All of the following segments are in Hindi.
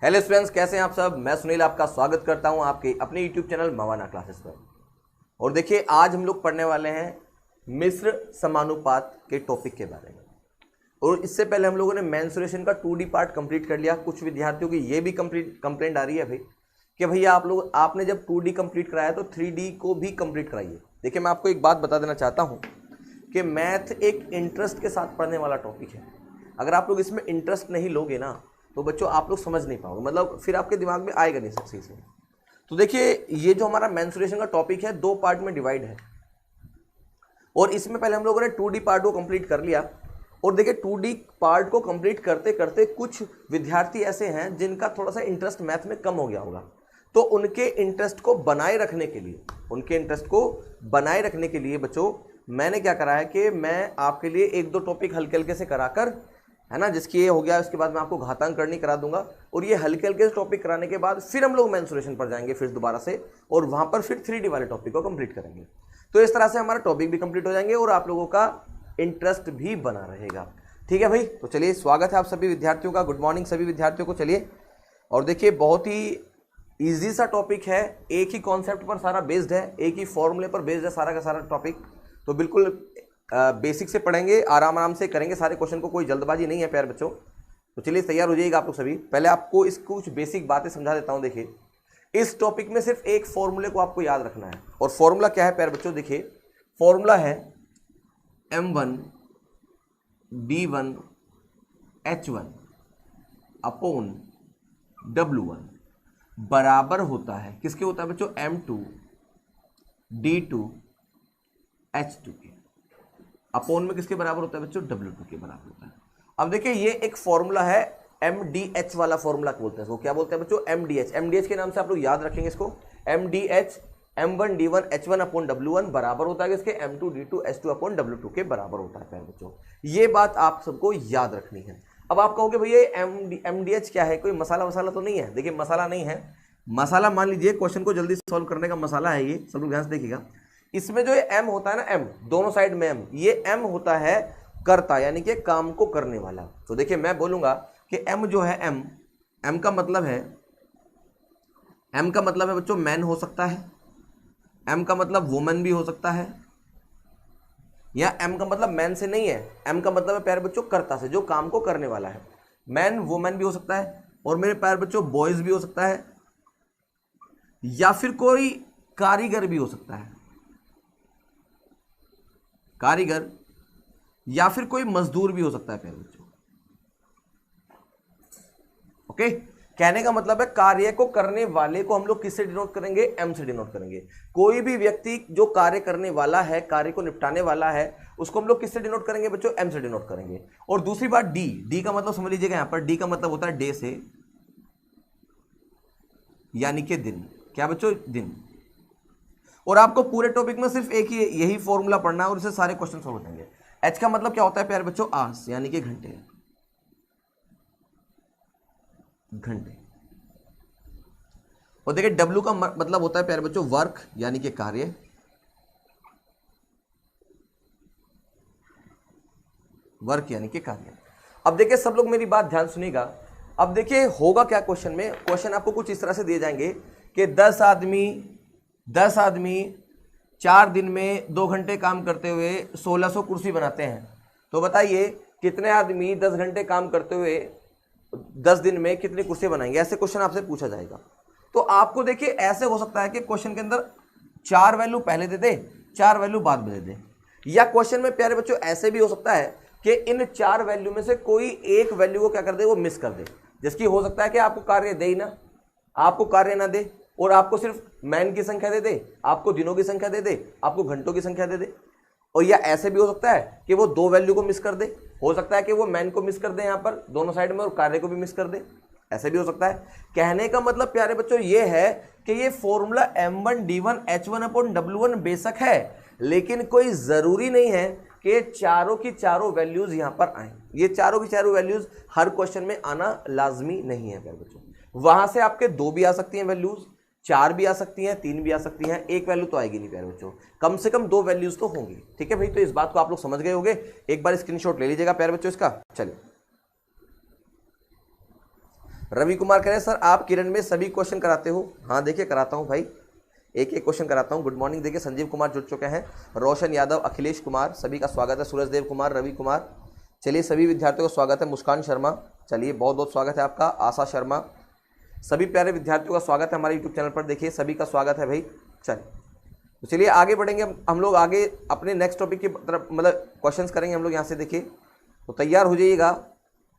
हेलो स्टूडेंट्स, कैसे हैं आप सब। मैं सुनील आपका स्वागत करता हूं आपके अपने यूट्यूब चैनल मवाना क्लासेस पर। और देखिए, आज हम लोग पढ़ने वाले हैं मिश्र समानुपात के टॉपिक के बारे में। और इससे पहले हम लोगों ने मेंसुरेशन का 2D पार्ट कंप्लीट कर लिया। कुछ विद्यार्थियों की ये भी कंप्लेंट आ रही है भाई कि भैया आपने जब 2D कंप्लीट कराया तो 3D को भी कंप्लीट कराइए। देखिए, मैं आपको एक बात बता देना चाहता हूँ कि मैथ एक इंटरेस्ट के साथ पढ़ने वाला टॉपिक है। अगर आप लोग इसमें इंटरेस्ट नहीं लोगे ना तो बच्चों आप लोग समझ नहीं पाओगे, मतलब फिर आपके दिमाग में आएगा नहीं सही से। तो देखिए, ये जो हमारा मेंसुरेशन का टॉपिक है 2 पार्ट में डिवाइड है। और इसमें पहले हम लोगों ने 2D पार्ट को कंप्लीट कर लिया। और देखिए, 2D पार्ट को कंप्लीट करते करते कुछ विद्यार्थी ऐसे हैं जिनका थोड़ा सा इंटरेस्ट मैथ में कम हो गया होगा। तो उनके इंटरेस्ट को बनाए रखने के लिए बच्चों मैंने क्या करा है कि मैं आपके लिए 1-2 टॉपिक हल्के हल्के से कराकर, है ना, जिसकी ये हो गया, उसके बाद मैं आपको घातांक करनी करा दूंगा। और ये हल्के हल्के से टॉपिक कराने के बाद फिर हम लोग मेंसुरेशन पर जाएंगे फिर दोबारा से, और वहां पर फिर 3D वाले टॉपिक को कंप्लीट करेंगे। तो इस तरह से हमारा टॉपिक भी कंप्लीट हो जाएंगे और आप लोगों का इंटरेस्ट भी बना रहेगा। ठीक है भाई, तो चलिए, स्वागत है आप सभी विद्यार्थियों का। गुड मॉर्निंग सभी विद्यार्थियों को। चलिए, और देखिए, बहुत ही ईजी सा टॉपिक है, एक ही कॉन्सेप्ट पर सारा बेस्ड है, एक ही फॉर्मूले पर बेस्ड है सारा का सारा टॉपिक। तो बिल्कुल बेसिक से पढ़ेंगे, आराम से करेंगे सारे क्वेश्चन को, कोई जल्दबाजी नहीं है प्यारे बच्चों। तो चलिए, तैयार हो जाइएगा आप लोग सभी। पहले आपको इस कुछ बेसिक बातें समझा देता हूं। देखिए, इस टॉपिक में सिर्फ एक फॉर्मूले को आपको याद रखना है। और फॉर्मूला क्या है प्यारे बच्चों? देखिए, फॉर्मूला है m1 d1 h1 upon w1 बराबर होता है, किसके होता है बच्चों? m2 d2 h2 के। अपोन में किसके बराबर होता है बच्चों? W2 के बराबर होता है। अब देखिए, ये एक फॉर्मूला है MDH वाला फॉर्मूला बोलते हैं इसको। क्या बोलते हैं बच्चों? MDH के नाम से आप लोग याद रखेंगे इसको। MDH m1 d1 h1 upon w1 बराबर होता है इसके m2 d2 h2 upon w2 के बराबर होता है प्यारे बच्चों। ये बात आप सबको याद रखनी है। अब आप कहोगे भैया MDH क्या है? कोई मसाला तो नहीं है। देखिए, मसाला नहीं है। मसाला मान लीजिए, क्वेश्चन को जल्दी सॉल्व करने का मसाला है ये, सब लोग ध्यान से देखिएगा। इसमें जो ये m होता है ना, m दोनों साइड में m, ये m होता है कर्ता, यानी कि काम को करने वाला। तो देखिए, मैं बोलूंगा कि m जो है m का मतलब है बच्चों मैन हो सकता है, m का मतलब वुमन भी हो सकता है, या m का मतलब मैन से नहीं है, m का मतलब है प्यारे बच्चों कर्ता से, जो काम को करने वाला है। मैन वुमन भी हो सकता है, और मेरे प्यारे बच्चों बॉयज भी हो सकता है, या फिर कोई कारीगर भी हो सकता है, कारीगर, या फिर कोई मजदूर भी हो सकता है प्यारे बच्चों। ओके, कहने का मतलब है कार्य को करने वाले को हम लोग किससे डिनोट करेंगे? एम से डिनोट करेंगे। कोई भी व्यक्ति जो कार्य करने वाला है, कार्य को निपटाने वाला है, उसको हम लोग किससे डिनोट करेंगे बच्चों? एम से डिनोट करेंगे। और दूसरी बात डी का मतलब समझ लीजिएगा, यहां पर डी का मतलब होता है डे से, यानी कि दिन। क्या बच्चों? दिन। और आपको पूरे टॉपिक में सिर्फ एक ही यही फॉर्मूला पढ़ना है और इससे सारे क्वेश्चन सॉल्व हो जाएंगे। एच का मतलब क्या होता है प्यारे बच्चों? आवर्स, यानी कि घंटे। और देखिए, डब्ल्यू का मतलब होता है प्यारे बच्चों वर्क, यानी कि कार्य। वर्क यानी कि कार्य। अब देखिए, सब लोग मेरी बात ध्यान सुनिएगा। अब देखिए, होगा क्या क्वेश्चन में? क्वेश्चन आपको कुछ इस तरह से दिए जाएंगे कि 10 आदमी 4 दिन में 2 घंटे काम करते हुए 1600 कुर्सी बनाते हैं। तो बताइए, कितने आदमी 10 घंटे काम करते हुए 10 दिन में कितनी कुर्सी बनाएंगे? ऐसे क्वेश्चन आपसे पूछा जाएगा। तो आपको देखिए, ऐसे हो सकता है कि क्वेश्चन के अंदर 4 वैल्यू पहले दे दे, 4 वैल्यू बाद में दे दे। या क्वेश्चन में प्यारे बच्चों ऐसे भी हो सकता है कि इन 4 वैल्यू में से कोई एक वैल्यू को क्या कर दे? वो मिस कर दे। जिसकी हो सकता है कि आपको कार्य दे ही ना, आपको कार्य ना दे, और आपको सिर्फ मैन की संख्या दे दे, आपको दिनों की संख्या दे दे, आपको घंटों की संख्या दे दे। और या ऐसे भी हो सकता है कि वो 2 वैल्यू को मिस कर दे। हो सकता है कि वो मैन को मिस कर दे यहां पर दोनों साइड में, और कार्य को भी मिस कर दे। ऐसे भी हो सकता है। कहने का मतलब प्यारे बच्चों ये है कि ये formula m1 d1 h1 upon w1 बेशक है, लेकिन कोई जरूरी नहीं है कि चारों की चारों वैल्यूज यहां पर आए। ये चारों की चारों वैल्यूज हर क्वेश्चन में आना लाजमी नहीं है प्यारे बच्चों। वहां से आपके 2 भी आ सकती हैं वैल्यूज, 4 भी आ सकती हैं, 3 भी आ सकती हैं, एक वैल्यू तो आएगी नहीं प्यारे बच्चों। कम से कम 2 वैल्यूज तो होंगी। ठीक है भाई, तो इस बात को आप लोग समझ गए होंगे। एक बार स्क्रीनशॉट ले लीजिएगा प्यारे बच्चों इसका। चलिए, रवि कुमार कह रहे हैं सर आप किरण में सभी क्वेश्चन कराते हो? हाँ देखिए कराता हूँ भाई, एक एक क्वेश्चन कराता हूँ। गुड मॉर्निंग, देखिए संजीव कुमार जुड़ चुके हैं, रोशन यादव, अखिलेश कुमार, सभी का स्वागत है। सूरज देव कुमार, रवि कुमार, चलिए सभी विद्यार्थियों का स्वागत है। मुस्कान शर्मा, चलिए बहुत बहुत स्वागत है आपका। आशा शर्मा, सभी प्यारे विद्यार्थियों का स्वागत है हमारे यूट्यूब चैनल पर, देखिए सभी का स्वागत है भाई। चलिए तो चलिए आगे बढ़ेंगे हम लोग, आगे अपने नेक्स्ट टॉपिक की तरफ मतलब क्वेश्चंस करेंगे हम लोग यहाँ से। देखिए तो तैयार हो जाइएगा।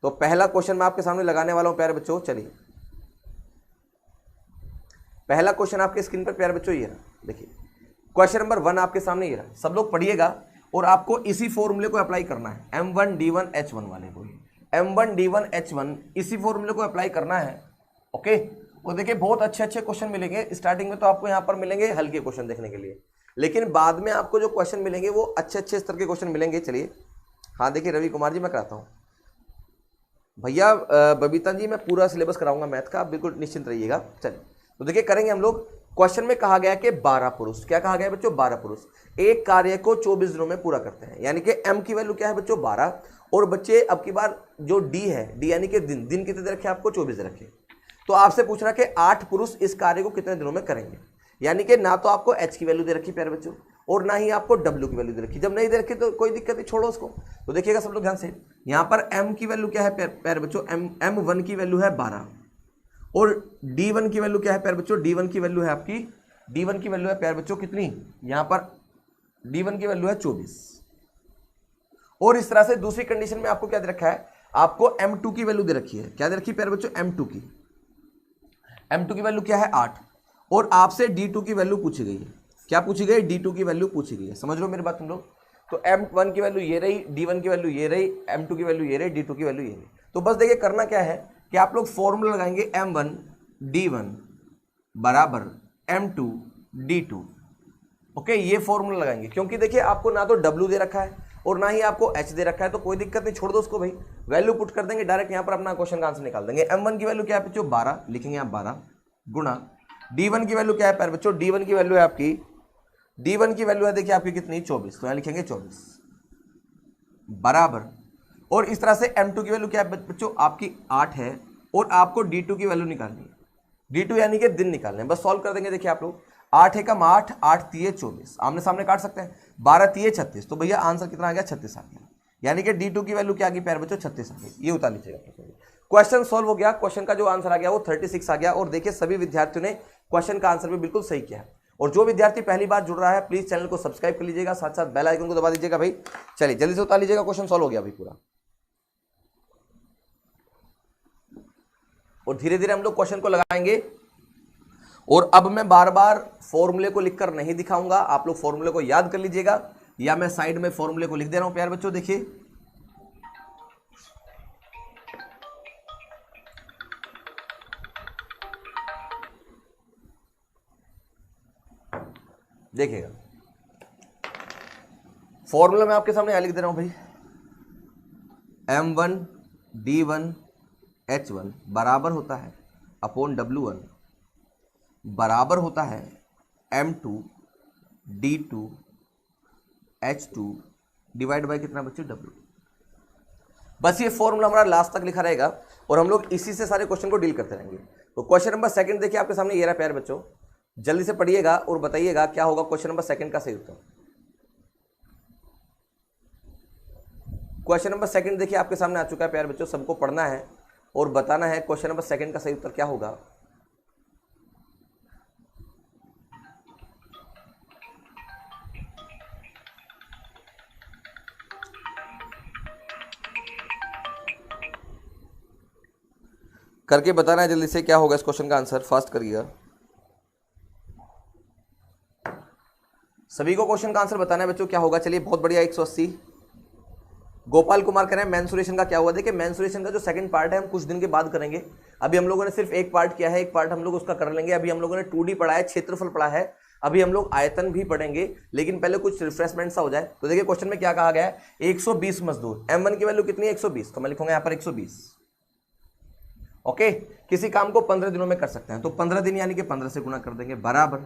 तो पहला क्वेश्चन मैं आपके सामने लगाने वाला हूँ प्यारे बच्चों। चलिए पहला क्वेश्चन आपके स्क्रीन पर प्यारे बच्चों ये रहा, देखिए क्वेश्चन नंबर 1 आपके सामने ये रहा। सब लोग पढ़िएगा और आपको इसी फॉर्मूले को अप्लाई करना है, M1D1H1 वाले को, M1D1H1 इसी फॉर्मूले को अप्लाई करना है। ओके, और देखिए बहुत अच्छे अच्छे क्वेश्चन मिलेंगे। स्टार्टिंग में तो आपको यहाँ पर मिलेंगे हल्के क्वेश्चन देखने के लिए, लेकिन बाद में आपको जो क्वेश्चन मिलेंगे वो अच्छे अच्छे स्तर के क्वेश्चन मिलेंगे। चलिए हाँ देखिए रवि कुमार जी मैं कराता हूँ भैया, बबीता जी मैं पूरा सिलेबस कराऊंगा मैथ का, आप बिल्कुल निश्चिंत रहिएगा। चलिए तो देखिए करेंगे हम लोग। क्वेश्चन में कहा गया कि 12 पुरुष, क्या कहा गया है बच्चों, 12 पुरुष एक कार्य को 24 दिनों में पूरा करते हैं, यानी कि m की वैल्यू क्या है बच्चों 12। और बच्चे अब की बार जो d है, d यानी कि दिन, दिन कितने रखे आपको 24 रखे। तो आपसे पूछ रहा कि 8 पुरुष इस कार्य को कितने दिनों में करेंगे, यानी कि ना तो आपको h की वैल्यू दे रखी प्यारे बच्चों और ना ही आपको w की वैल्यू दे रखी। जब नहीं दे रखी तो कोई दिक्कत नहीं, छोड़ो उसको। तो देखिएगा सब लोग ध्यान से, यहाँ पर m की वैल्यू क्या है प्यारे बच्चों, M1 की वैल्यू है 12 और D1 की वैल्यू क्या है प्यारे बच्चों, D1 की वैल्यू है आपकी, D1 की वैल्यू है प्यारे बच्चों कितनी, यहाँ पर D1 की वैल्यू है 24। और इस तरह से दूसरी कंडीशन में आपको क्या दे रखा है, आपको M2 की वैल्यू दे रखी है। क्या दे रखी है प्यारे बच्चों, M2 की, M2 की वैल्यू क्या है 8 और आपसे D2 की वैल्यू पूछी गई है। क्या पूछी गई, D2 की वैल्यू पूछी गई है। समझ लो मेरी बात तुम लोग। तो M1 की वैल्यू ये रही, D1 की वैल्यू ये रही, M2 की वैल्यू ये रही, D2 की वैल्यू ये रही। तो बस देखिए करना क्या है कि आप लोग फॉर्मूला लगाएंगे M1 D1 बराबर M2 D2। ओके, ये फॉर्मूला लगाएंगे, क्योंकि देखिए आपको ना तो W दे रखा है और ना ही आपको H दे रखा है, तो कोई दिक्कत नहीं, छोड़ दो उसको भाई। वैल्यू पुट कर देंगे डायरेक्ट, यहाँ पर अपना क्वेश्चन का आंसर निकाल देंगे। M1 की वैल्यू क्या है बच्चों 12, लिखेंगे आप 12 गुणा D1 की वैल्यू क्या है बच्चों, D1 की वैल्यू है आपकी, D1 की वैल्यू है देखिए आपकी कितनी 24, तो यहाँ लिखेंगे 24 बराबर। और इस तरह से M2 की वैल्यू क्या है बच्चों आपकी 8 है और आपको D2 की वैल्यू निकालनी है, D2 यानी कि दिन निकालने हैं। बस सॉल्व कर देंगे। देखिए आप लोग 8 एकम 8, 8 तिये 24, आमने सामने काट सकते हैं, 12 तिये 36, तो भैया आंसर कितना आ गया 36 आ गया, यानी कि D2 की वैल्यू क्या आ गई प्यारे बच्चों 36 आ गई। ये उतार लीजिएगा। क्वेश्चन सॉल्व हो गया, क्वेश्चन का जो आंसर आ गया वो 36 आ गया। और देखिए सभी विद्यार्थियों ने क्वेश्चन का आंसर भी बिल्कुल सही किया है। और जो विद्यार्थी पहली बार जुड़ रहा है प्लीज चैनल को सब्सक्राइब कर लीजिएगा, साथ साथ बेल आइकन को दबा दीजिएगा भाई। चलिए जल्दी से उतार लीजिएगा, क्वेश्चन सॉल्व हो गया भाई पूरा। और धीरे धीरे हम लोग क्वेश्चन को लगाएंगे। और अब मैं बार बार फॉर्मूले को लिखकर नहीं दिखाऊंगा, आप लोग फॉर्मूले को याद कर लीजिएगा, या मैं साइड में फॉर्मूले को लिख दे रहा हूं प्यारे बच्चों। देखिए देखिएगा फॉर्मूला मैं आपके सामने यहां लिख दे रहा हूं भाई, M1 D1 H1 बराबर होता है अपॉन W1 बराबर होता है M2 D2 H2 divide by कितना बच्चों W। बस ये फॉर्मूला हमारा लास्ट तक लिखा रहेगा और हम लोग इसी से सारे क्वेश्चन को डील करते रहेंगे। तो क्वेश्चन नंबर 2 देखिए आपके सामने ये रहा प्यारे बच्चों, जल्दी से पढ़िएगा और बताइएगा क्या होगा क्वेश्चन नंबर 2 का सही उत्तर। क्वेश्चन नंबर 2 देखिए आपके सामने आ चुका है प्यारे बच्चों, सबको पढ़ना है और बताना है क्वेश्चन नंबर 2 का सही उत्तर क्या होगा। करके बताना है जल्दी से क्या होगा इस क्वेश्चन का आंसर, फास्ट करिएगा। सभी को क्वेश्चन का आंसर बताना है बच्चों क्या होगा। चलिए बहुत बढ़िया, 180। गोपाल कुमार कह रहे हैं मेंसुरेशन का क्या हुआ। देखिए मेंसुरेशन का जो सेकंड पार्ट है हम कुछ दिन के बाद करेंगे। अभी हम लोगों ने सिर्फ एक पार्ट किया है, एक पार्ट हम लोग उसका कर लेंगे। अभी हम लोगों ने 2D पढ़ा है, क्षेत्रफल पढ़ा है, अभी हम लोग आयतन भी पढ़ेंगे, लेकिन पहले कुछ रिफ्रेशमेंट सा हो जाए। तो देखिए क्वेश्चन में क्या कहा गया है, 120 मजदूर, M1 की वैल्यू कितनी है 120, तो मैं लिखूंगा यहाँ पर 120। ओके, किसी काम को 15 दिनों में कर सकते हैं, तो 15 दिन यानी कि 15 से गुणा कर देंगे बराबर।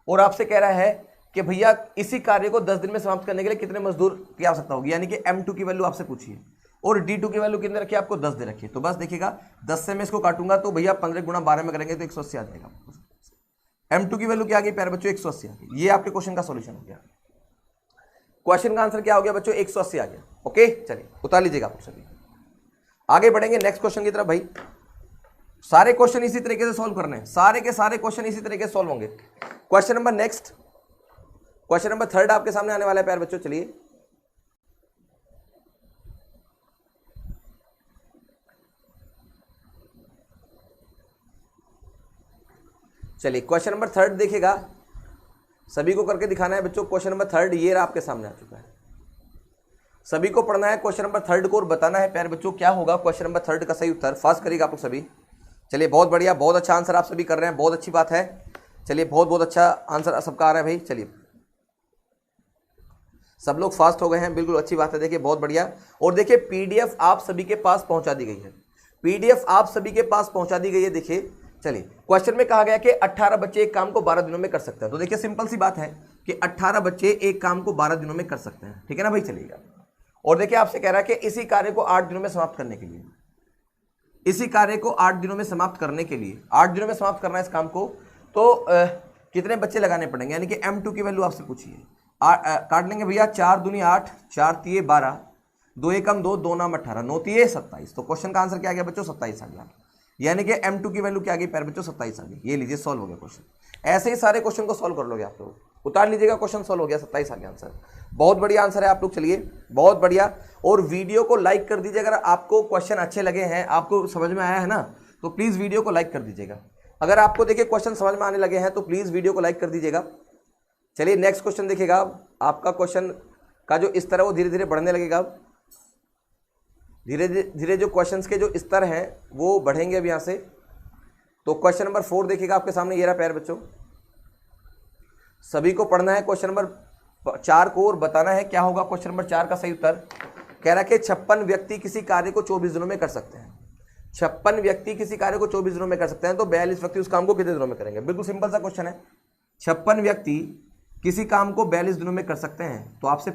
और आपसे कह रहा है कि भैया इसी कार्य को 10 दिन में समाप्त करने के लिए कितने मजदूर की आवश्यकता होगी, यानी कि M2 की वैल्यू आपसे पूछिए। और D2 की वैल्यू कितने रखी है आपको 10 दे रखी है। तो बस देखिएगा 10 से मैं इसको काटूंगा तो भैया 15 गुणा 12 में करेंगे तो 180 आ जाएगा। M2 की वैल्यू क्या आ गई प्यारे बच्चों 180 आ गई। ये आपके क्वेश्चन का सॉल्यूशन हो गया। क्वेश्चन का आंसर क्या हो गया बच्चों 180 आ गया। ओके चलिए उतार लीजिएगा आप सभी, आगे बढ़ेंगे नेक्स्ट क्वेश्चन की तरफ। भाई सारे क्वेश्चन इसी तरीके से सॉल्व करने हैं, सारे के सारे क्वेश्चन इसी तरीके से सॉल्व होंगे। Question number next, question number 3 आपके सामने आने वाला है प्यारे बच्चों। चलिए चलिए क्वेश्चन नंबर 3 देखिएगा, सभी को करके दिखाना है बच्चों। क्वेश्चन नंबर 3 ये आपके सामने आ चुका है, सभी को पढ़ना है क्वेश्चन नंबर 3 को और बताना है प्यारे बच्चों क्या होगा क्वेश्चन नंबर 3 का सही उत्तर। फास्ट करिएगा आप लोग सभी। चलिए बहुत बढ़िया, बहुत अच्छा आंसर आप सभी कर रहे हैं, बहुत अच्छी बात है। चलिए बहुत बहुत अच्छा आंसर सबका आ रहा है भाई। चलिए सब लोग फास्ट हो गए हैं, बिल्कुल अच्छी बात है। देखिए बहुत बढ़िया। और देखिए पीडीएफ आप सभी के पास पहुंचा दी गई है, पीडीएफ आप सभी के पास पहुंचा दी गई है। देखिए चलिए क्वेश्चन में कहा गया कि 18 बच्चे एक काम को 12 दिनों में कर सकते हैं। तो देखिए सिंपल सी बात है कि 18 बच्चे एक काम को 12 दिनों में कर सकते हैं, ठीक है ना भाई। चलिएगा और देखिए आपसे कह रहा है कि इसी कार्य को 8 दिनों में समाप्त करने के लिए, इसी कार्य को 8 दिनों में समाप्त करने के लिए 8 दिनों में समाप्त करना है इस काम को, तो कितने बच्चे लगाने पड़ेंगे, यानी कि M2 की वैल्यू आपसे पूछी है। काट लेंगे भैया, 4 दूनी 8, 4 तिये 12, 2 एकम 2, 2 नाम 18, 9 तिये 27। तो क्वेश्चन का आंसर क्या आ गया बच्चों 27 आ गया, यानी कि M2 की वैल्यू क्या आ गई प्यारे बच्चों 27 आ गई। ये लीजिए सॉल्व हो गया क्वेश्चन। ऐसे ही सारे क्वेश्चन को सॉल्व कर लोगे आप लोग, उतार लीजिएगा क्वेश्चन सॉल्व हो गया, 27 आ गया आंसर। बहुत बढ़िया आंसर है आप लोग। चलिए बहुत बढ़िया, और वीडियो को लाइक कर दीजिए अगर आपको क्वेश्चन अच्छे लगे हैं, आपको समझ में आया है ना, तो प्लीज वीडियो को लाइक कर दीजिएगा। अगर आपको देखिए क्वेश्चन समझ में आने लगे हैं तो प्लीज वीडियो को लाइक कर दीजिएगा। चलिए नेक्स्ट क्वेश्चन देखिएगा, आपका क्वेश्चन का जो स्तर है वो धीरे धीरे बढ़ने लगेगा। धीरे धीरे जो क्वेश्चंस के जो स्तर हैं वो बढ़ेंगे अब यहाँ से। तो क्वेश्चन नंबर 4 देखिएगा आपके सामने, ये रहा प्यारे बच्चों। सभी को पढ़ना है क्वेश्चन नंबर 4 को और बताना है क्या होगा क्वेश्चन नंबर 4 का सही उत्तर। कह रहा है कि 56 व्यक्ति किसी कार्य को 24 दिनों में कर सकते हैं। 56 व्यक्ति किसी कार्य को 24 दिनों में कर सकते हैं, तो 42 व्यक्ति उस काम को कितने दिनों में करेंगे। बिल्कुल सिंपल सा क्वेश्चन है। 56 व्यक्ति किसी काम को 42 दिनों में कर सकते हैं, तो आपसे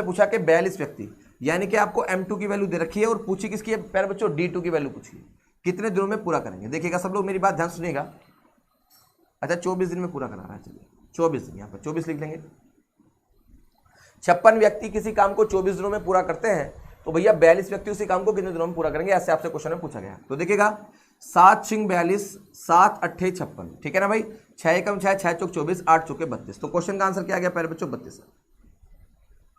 पूछा कि 42 व्यक्ति, यानी कि आपको M2 की वैल्यू दे रखी है और पूछी किसकी है प्यारे बच्चों, D2 की वैल्यू पूछी है, कितने दिनों में पूरा करेंगे। देखिएगा सब लोग मेरी बात ध्यान सुनिएगा। अच्छा 24 दिन में पूरा करा रहा है, चलिए 24 दिन, यहाँ पर 24 लिख लेंगे। 56 व्यक्ति किसी काम को 24 दिनों में पूरा करते हैं, तो भैया 42 व्यक्ति उसी काम को कितने दिनों में पूरा करेंगे, ऐसे आपसे क्वेश्चन में पूछा गया। तो देखिएगा 7 छिंग 42, 7 अट्ठे 56, ठीक है ना भाई। 6 एकम 6, 6 चौक 24, 8 चौके 32। तो क्वेश्चन का आंसर क्या आ गया प्यारे बच्चों 32।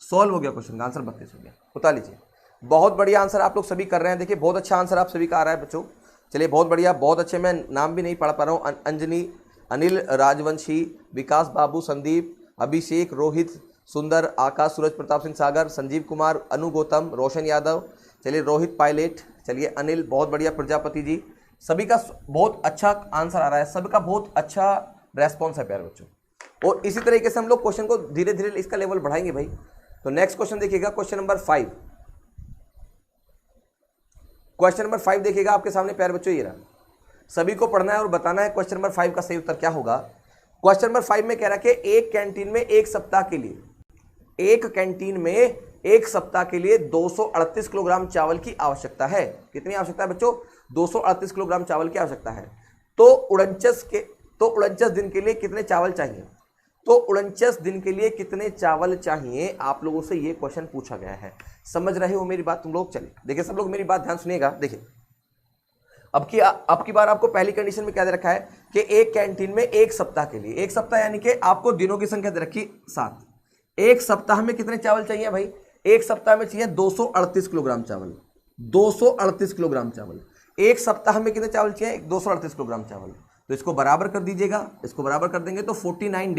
सॉल्व हो गया, क्वेश्चन का आंसर 32 हो गया। उतार लीजिए। बहुत बढ़िया आंसर आप लोग सभी कर रहे हैं। देखिए बहुत अच्छा आंसर आप सभी का आ रहा है बच्चों। चलिए बहुत बढ़िया, बहुत अच्छे। मैं नाम भी नहीं पढ़ पा रहा हूँ। अंजनी, अनिल, राजवंशी, विकास बाबू, संदीप, अभिषेक, रोहित, सुंदर, आकाश, सूरज प्रताप सिंह सागर, संजीव कुमार, अनु गौतम, रोशन यादव, चलिए रोहित पायलट, चलिए अनिल, बहुत बढ़िया, प्रजापति जी, सभी का बहुत अच्छा आंसर आ रहा है, सबका बहुत अच्छा रेस्पॉन्स है प्यारे बच्चों। और इसी तरीके से हम लोग क्वेश्चन को धीरे धीरे इसका लेवल बढ़ाएंगे भाई। तो नेक्स्ट क्वेश्चन देखिएगा, क्वेश्चन नंबर 5। क्वेश्चन नंबर 5 देखिएगा आपके सामने प्यारे बच्चों, ये रहा। सभी को पढ़ना है और बताना है क्वेश्चन नंबर 5 का सही उत्तर क्या होगा। क्वेश्चन नंबर 5 में कह रहा है कि एक कैंटीन में एक सप्ताह के लिए, एक कैंटीन में एक सप्ताह के लिए 238 किलोग्राम चावल की आवश्यकता है। कितनी आवश्यकता है बच्चों, 238 किलोग्राम चावल की आवश्यकता है। तो 49 दिन के लिए कितने चावल चाहिए, तो 49 दिन के लिए कितने चावल चाहिए, आप लोगों से ये क्वेश्चन पूछा गया है। समझ रहे हो मेरी बात तुम लोग। चलिए देखिए सब लोग मेरी बात ध्यान सुनिएगा। देखिए अब की बार आपको पहली कंडीशन में क्या दे रखा है कि एक कैंटीन में एक सप्ताह के लिए, एक सप्ताह यानी कि आपको दिनों की संख्या दे रखी 7। एक सप्ताह में कितने चावल चाहिए भाई, एक सप्ताह में चाहिए 238 किलोग्राम चावल। 238 किलोग्राम चावल एक सप्ताह में कितने चावल चाहिए, 238 किलोग्राम चावल। तो इसको बराबर कर दीजिएगा, इसको बराबर कर देंगे तो 49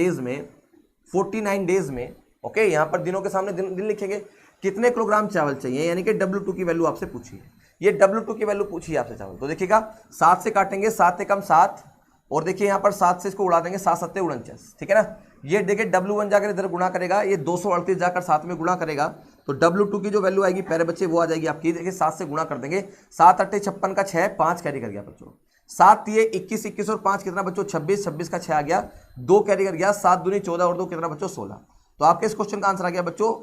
डेज में ओके, यहां पर दिनों के सामने दिन लिखेंगे, कितने किलोग्राम चावल चाहिए, यानी कि W2 की वैल्यू आपसे पूछी है। ये W2 की वैल्यू पूछी है आपसे चावल। तो देखिएगा 7 से काटेंगे, 7 एकम 7, और देखिए यहां पर 7 से इसको उड़ा देंगे, 7 7 49, ठीक है ना। ये देखिए W1 जाकर इधर गुणा करेगा, ये 238 जाकर 7 में गुणा करेगा, तो W2 की जो वैल्यू आएगी प्यारे बच्चे वो आ जाएगी आपकी। देखिए 7 से गुणा कर देंगे, 7 अट्ठे 56 का 6, 5 कैरी कर गया बच्चों। 7 ये 21, 21 और 5 कितना बच्चों 26, 26 का 6 आ गया, 2 कैरी कर गया, 7 दूनी 14 और 2 कितना बच्चों 16। तो आपके इस क्वेश्चन का आंसर आ गया बच्चों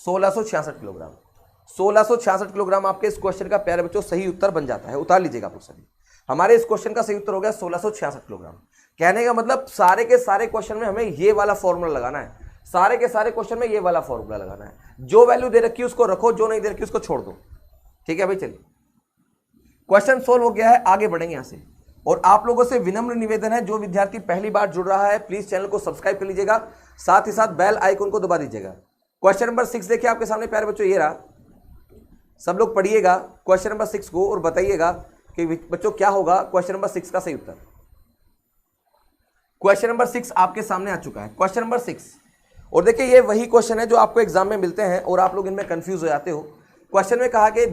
1666 किलोग्राम। 1666 किलोग्राम आपके इस क्वेश्चन का प्यारे बच्चों सही उत्तर बन जाता है। उतार लीजिएगा आप लोग सभी। हमारे इस क्वेश्चन का सही उत्तर हो गया 1666 किलोग्राम। कहने का मतलब सारे के सारे क्वेश्चन में हमें ये वाला फॉर्मूला लगाना है, सारे के सारे क्वेश्चन में ये वाला फॉर्मूला लगाना है। जो वैल्यू दे रखी है उसको रखो, जो नहीं दे रखी उसको छोड़ दो। ठीक है भाई, चलिए क्वेश्चन सोल्व हो गया है, आगे बढ़ेंगे यहां से। और आप लोगों से विनम्र निवेदन है, जो विद्यार्थी पहली बार जुड़ रहा है प्लीज चैनल को सब्सक्राइब कर लीजिएगा, साथ ही साथ बेल आइकन को दबा दीजिएगा। क्वेश्चन नंबर 6 देखिए आपके सामने प्यारे बच्चों, ये रहा। सब लोग पढ़िएगा क्वेश्चन नंबर 6 को और बताइएगा कि बच्चों क्या होगा क्वेश्चन नंबर 6 का सही उत्तर। क्वेश्चन नंबर 6 आपके सामने आ चुका है, क्वेश्चन नंबर 6। और देखिए ये वही क्वेश्चन है जो आपको एग्जाम में मिलते हैं और आप लोग इनमें कंफ्यूज हो जाते हो। क्वेश्चन में कहा कि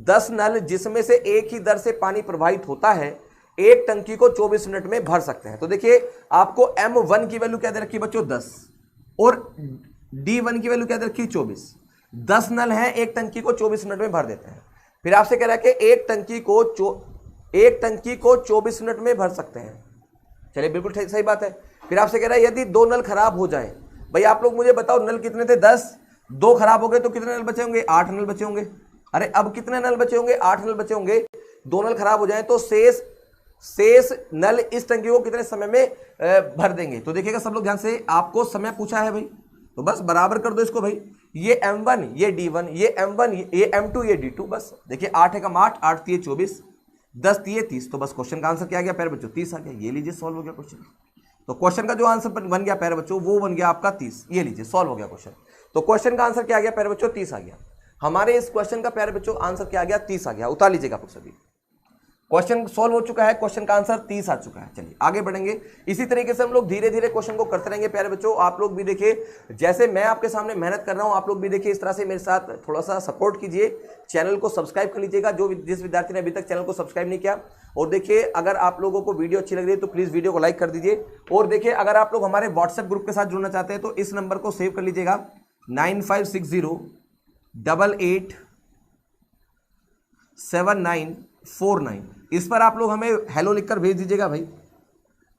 10 नल जिसमें से एक ही दर से पानी प्रवाहित होता है, एक टंकी को 24 मिनट में भर सकते हैं। तो देखिए आपको M1 की वैल्यू क्या दे रखी है बच्चों 10 और D1 की वैल्यू क्या दे रखी है 24। 10 नल है, एक टंकी को 24 मिनट में भर देते हैं। फिर आपसे कह रहा है कि एक टंकी को 24 मिनट में भर सकते हैं। चलिए बिल्कुल सही बात है। फिर आपसे कह रहा है यदि 2 नल खराब हो जाएं, भाई आप लोग मुझे बताओ नल कितने थे 10, 2 खराब हो गए तो कितने नल बचे होंगे 8 नल बचे होंगे। अरे अब कितने नल बचे होंगे 8 नल बचे होंगे। 2 नल खराब हो जाएं तो शेष नल इस टंकी को कितने समय में भर देंगे। तो देखिएगा सब लोग ध्यान से, आपको समय पूछा है भाई तो बस बराबर कर दो इसको भाई। ये M1 ये D1 ये M1 ये M2 ये D2। बस देखिए 8 एकम 8, 8 3 24, 10 3 30। तो बस क्वेश्चन का आंसर क्या आ गया प्यारे बच्चों 30 आ गया। ये लीजिए सॉल्व हो गया क्वेश्चन। तो क्वेश्चन का जो आंसर बन गया प्यारे बच्चों वो बन गया आपका 30। ये लीजिए सॉल्व हो गया क्वेश्चन। तो क्वेश्चन का आंसर क्या आ गया प्यारे बच्चों 30 आ गया। हमारे इस क्वेश्चन का प्यारे बच्चों आंसर क्या आ गया 30 आ गया। उतार लीजिएगा आप सभी। क्वेश्चन सॉल्व हो चुका है, क्वेश्चन का आंसर 30 आ चुका है। चलिए आगे बढ़ेंगे। इसी तरीके से हम लोग धीरे धीरे क्वेश्चन को करते रहेंगे प्यारे बच्चों। आप लोग भी देखिए जैसे मैं आपके सामने मेहनत कर रहा हूं, आप लोग भी देखिए इस तरह से मेरे साथ थोड़ा सा सपोर्ट कीजिए। चैनल को सब्सक्राइब कर लीजिएगा जिस विद्यार्थी ने अभी तक चैनल को सब्सक्राइब नहीं किया। और देखिए अगर आप लोगों को वीडियो अच्छी लग रही है तो प्लीज वीडियो को लाइक कर दीजिए। और देखिए अगर आप लोग हमारे व्हाट्सएप ग्रुप के साथ जुड़ना चाहते हैं तो इस नंबर को सेव कर लीजिएगा 9560887949। इस पर आप लोग हमें हेलो लिखकर भेज दीजिएगा भाई,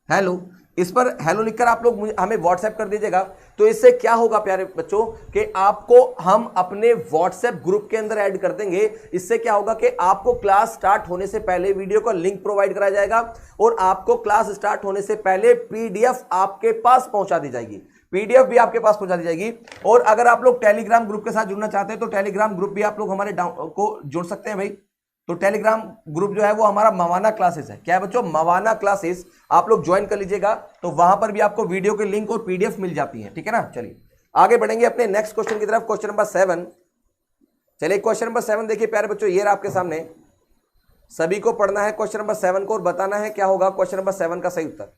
हेलो। इस पर हेलो लिखकर आप लोग हमें व्हाट्सएप कर दीजिएगा। तो इससे क्या होगा प्यारे बच्चों कि आपको हम अपने व्हाट्सएप ग्रुप के अंदर ऐड कर देंगे। इससे क्या होगा कि आपको क्लास स्टार्ट होने से पहले वीडियो का लिंक प्रोवाइड कराया जाएगा और आपको क्लास स्टार्ट होने से पहले PDF आपके पास पहुंचा दी जाएगी। PDF भी आपके पास पहुंचा दी जाएगी। और अगर आप लोग टेलीग्राम ग्रुप के साथ जुड़ना चाहते हैं तो टेलीग्राम ग्रुप भी आप लोग हमारे को जुड़ सकते हैं भाई। तो टेलीग्राम ग्रुप जो है वो हमारा मवाना क्लासेस है। क्या है बच्चों मवाना क्लासेस, आप लोग ज्वाइन कर लीजिएगा। तो वहां पर भी आपको वीडियो के लिंक और PDF मिल जाती है। ठीक है ना। चलिए आगे बढ़ेंगे अपने नेक्स्ट क्वेश्चन की तरफ, क्वेश्चन नंबर 7। चलिए क्वेश्चन नंबर 7 देखिए प्यारे बच्चों, ये रहा आपके सामने। सभी को पढ़ना है क्वेश्चन नंबर 7 को और बताना है क्या होगा क्वेश्चन नंबर 7 का सही उत्तर।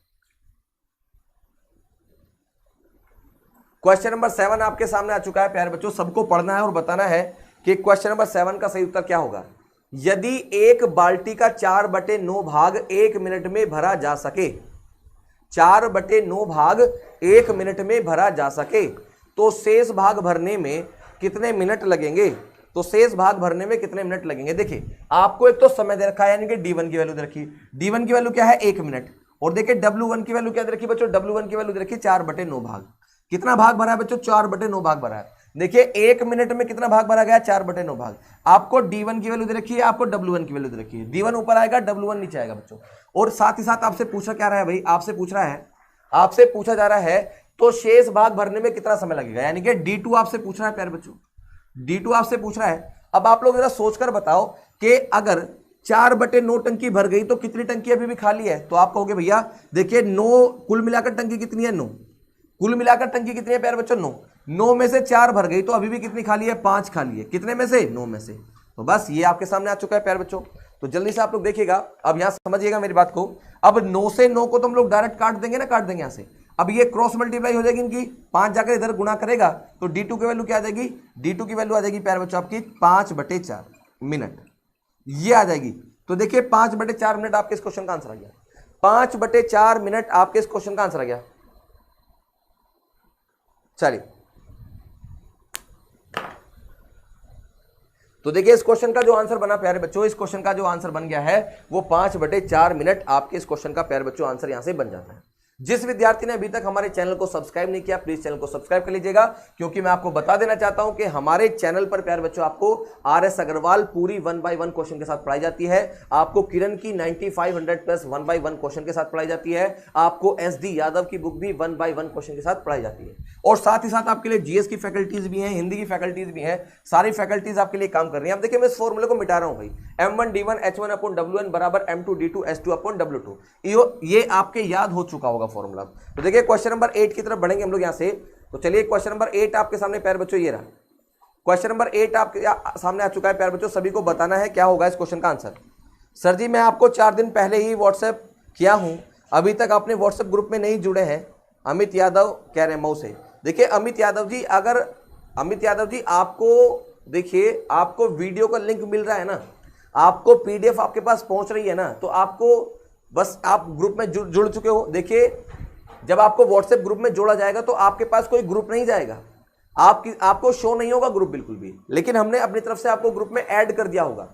क्वेश्चन नंबर 7 आपके सामने आ चुका है प्यारे बच्चों। सबको पढ़ना है और बताना है कि क्वेश्चन नंबर 7 का सही उत्तर क्या होगा। यदि एक बाल्टी का 4/9 भाग 1 मिनट में भरा जा सके, 4/9 भाग 1 मिनट में भरा जा सके, तो शेष भाग भरने में कितने मिनट लगेंगे। तो शेष भाग भरने में कितने मिनट लगेंगे। देखिए आपको एक तो समय दे रखा है यानी कि D1 की वैल्यू दे रखी। D1 की वैल्यू क्या है 1 मिनट। और देखिए W1 की वैल्यू क्या दे रखी बच्चों, W1 की वैल्यू दे रखी 4/9 भाग। कितना भाग भरा है बच्चों 4/9 भाग भरा है। देखिए 1 मिनट में कितना भाग भरा गया 4/9 भाग। आपको D1 की वैल्यू दे रखी है, आपको W1 की वैल्यू दे रखी है। D1 ऊपर आएगा W1 नीचे आएगा बच्चों। और साथ ही साथ आपसे पूछा क्या रहा है भाई, आपसे पूछा जा रहा है तो शेष भाग भरने में कितना समय लगेगा, यानी कि D2 आपसे पूछ रहा है प्यारे बच्चों, D2 आपसे पूछ रहा है। अब आप लोग जरा सोचकर बताओ कि अगर 4/9 टंकी भर गई तो कितनी टंकी अभी भी खाली है। तो आप कहोगे भैया देखिए 9 कुल मिलाकर टंकी कितनी है 9, कुल मिलाकर टंकी कितनी है प्यारे बच्चों 9 में से 4 भर गई तो अभी भी कितनी खाली है 5 खाली है। कितने में से 9 में से। तो बस ये आपके सामने आ चुका है प्यारे बच्चों। तो जल्दी से आप लोग देखिएगा, अब यहां समझिएगा मेरी बात को। अब 9 से 9 को तो हम लोग डायरेक्ट काट देंगे ना, काट देंगे यहां से। अब ये क्रॉस मल्टीप्लाई हो जाएगी इनकी, 5 जाकर इधर गुणा करेगा तो D2 की वैल्यू क्या आ जाएगी, D2 की वैल्यू आ जाएगी प्यारे बच्चों आपकी 5/4 मिनट, ये आ जाएगी। तो देखिए 5/4 मिनट आपके इस क्वेश्चन का आंसर आ गया। 5/4 मिनट आपके इस क्वेश्चन का आंसर आ गया। चलिए तो देखिए इस क्वेश्चन का जो आंसर बना प्यारे बच्चों, इस क्वेश्चन का जो आंसर बन गया है वो 5/4 मिनट आपके इस क्वेश्चन का प्यारे बच्चों आंसर यहां से बन जाता है। जिस विद्यार्थी ने अभी तक हमारे चैनल को सब्सक्राइब नहीं किया, प्लीज चैनल को सब्सक्राइब कर लीजिएगा, क्योंकि मैं आपको बता देना चाहता हूं कि हमारे चैनल पर प्यारे बच्चों आपको RS अग्रवाल पूरी 1 by 1 क्वेश्चन के साथ पढ़ाई जाती है, आपको किरण की 9500 प्लस 1 by 1 क्वेश्चन के साथ पढ़ाई जाती है, आपको SD यादव की बुक भी 1 by 1 क्वेश्चन के साथ पढ़ाई जाती है, और साथ ही साथ आपके लिए GS की फैकल्टीज भी हैं, हिंदी की फैकल्टीज भी हैं, सारी फैकल्टीज आपके लिए काम कर रही हैं। अब देखिए मैं इस फॉर्मूले को मिटा रहा हूं भाई, M1D1 H1/WN बराबर M2D2 H2/W2, ये आपके याद हो चुका होगा फॉर्मूला। तो देखिए क्वेश्चन नंबर 8 की तरफ बढ़ेंगे हम लोग यहां से। तो चलिए क्वेश्चन नंबर 8 आपके सामने प्यारे बच्चों ये रहा, क्वेश्चन नंबर 8 आपके सामने आ चुका है प्यारे बच्चों। सभी को बताना है क्या होगा इस क्वेश्चन का आंसर। सर जी मैं आपको 4 दिन पहले ही व्हाट्सएप किया हूं, अभी तक अपने व्हाट्सएप ग्रुप में नहीं जुड़े हैं, अमित यादव कह रहे हैं मऊ से। देखिए अमित यादव जी, अगर अमित यादव जी आपको देखिए आपको वीडियो का लिंक मिल रहा है ना, आपको PDF आपके पास पहुंच रही है ना, तो आपको बस आप ग्रुप में जुड़ चुके हो। देखिए जब आपको व्हाट्सएप ग्रुप में जोड़ा जाएगा तो आपके पास कोई ग्रुप नहीं जाएगा, आपको शो नहीं होगा ग्रुप बिल्कुल भी, लेकिन हमने अपनी तरफ से आपको ग्रुप में ऐड कर दिया होगा।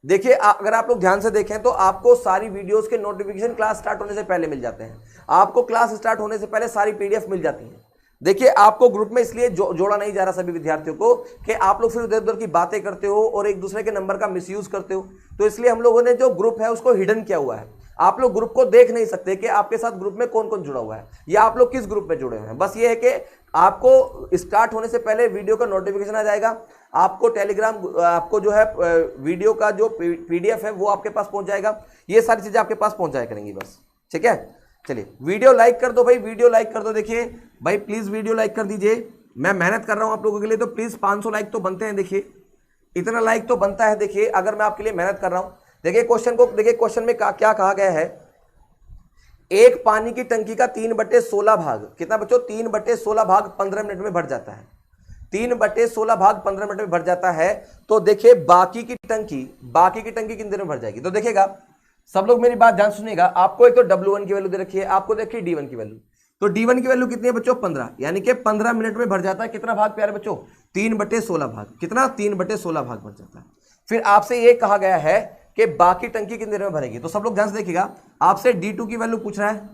देखिए अगर आप लोग ध्यान से देखें तो आपको सारी वीडियोस के नोटिफिकेशन क्लास स्टार्ट होने से पहले मिल जाते हैं, आपको क्लास स्टार्ट होने से पहले सारी PDF मिल जाती है। देखिए आपको ग्रुप में इसलिए जोड़ा नहीं जा रहा सभी विद्यार्थियों को कि आप लोग फिर उधर उधर की बातें करते हो और एक दूसरे के नंबर का मिसयूज करते हो, तो इसलिए हम लोगों ने जो ग्रुप है उसको हिडन किया हुआ है। आप लोग ग्रुप को देख नहीं सकते कि आपके साथ ग्रुप में कौन कौन जुड़ा हुआ है या आप लोग किस ग्रुप में जुड़े हुए हैं। बस ये है कि आपको स्टार्ट होने से पहले वीडियो का नोटिफिकेशन आ जाएगा, आपको टेलीग्राम, आपको जो है वीडियो का जो PDF है वो आपके पास पहुंच जाएगा, ये सारी चीजें आपके पास पहुंच जाया करेंगी बस, ठीक है। चलिए वीडियो लाइक कर दो भाई, वीडियो लाइक कर दो। देखिए भाई प्लीज वीडियो लाइक कर दीजिए, मैं मेहनत कर रहा हूं आप लोगों के लिए, तो प्लीज 500 लाइक तो बनते हैं। देखिए इतना लाइक तो बनता है, देखिए अगर मैं आपके लिए मेहनत कर रहा हूं। देखिए क्वेश्चन को, देखिए क्वेश्चन में क्या कहा गया है, एक पानी की टंकी का 3/16 भाग, कितना बच्चों 3/16 भाग 15 मिनट में भर जाता है, 3/16 भाग 15 मिनट में भर जाता है। तो देखिए बाकी की टंकी कितनी देर में भर जाएगी। तो देखिएगा सब लोग मेरी बात ध्यान सुनिएगा, आपको एक तो W1 की वैल्यू दे रखी है, आपको देखिए D1 की वैल्यू, तो D1 की वैल्यू कितनी है बच्चों 15, यानी कि 15 मिनट में भर जाता है कितना भाग प्यारे बच्चों 3/16 भाग, कितना 3/16 भाग भर जाता है। फिर आपसे ये कहा गया है कि बाकी टंकी कितनी देर में भरेगी, तो सब लोग ध्यान से देखिएगा, आपसे D2 की वैल्यू पूछ रहा है,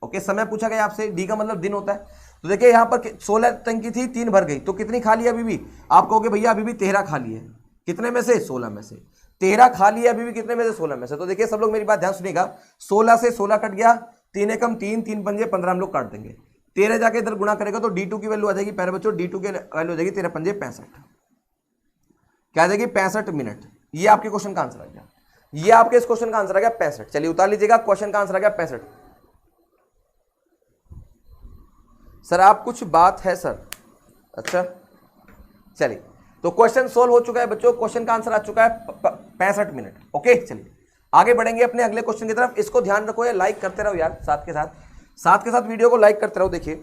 ओके समय पूछा गया आपसे, D का मतलब दिन होता है। तो देखिए यहाँ पर 16 टंकी थी, 3 भर गई, तो कितनी खाली है अभी भी, आप कहोगे भैया अभी भी 13 खाली है, कितने में से 16 में से 13 खाली है अभी भी, कितने में से 16 में से। तो देखिए सब लोग मेरी बात ध्यान सुनिएगा, 16 से 16 कट गया, 3 एकम 3, 3 पंजे 15 हम लोग काट देंगे, 13 जाके इधर गुणा करेगा तो D2 की वैल्यू आ जाएगी प्यारे बच्चों, D2 की वैल्यू आ जाएगी 13 पंजे 65, क्या आ जाएगी 65 मिनट। ये आपके क्वेश्चन का आंसर आ गया, ये आपके इस क्वेश्चन का आंसर आ गया 65। चलिए उतार लीजिएगा, क्वेश्चन का आंसर आ गया 65। सर आप कुछ बात है सर, अच्छा चलिए तो क्वेश्चन सोल्व हो चुका है बच्चों, क्वेश्चन का आंसर आ चुका है 65 मिनट। ओके चलिए आगे बढ़ेंगे अपने अगले क्वेश्चन की तरफ। इसको ध्यान रखो या लाइक करते रहो यार, साथ के साथ वीडियो को लाइक करते रहो। देखिए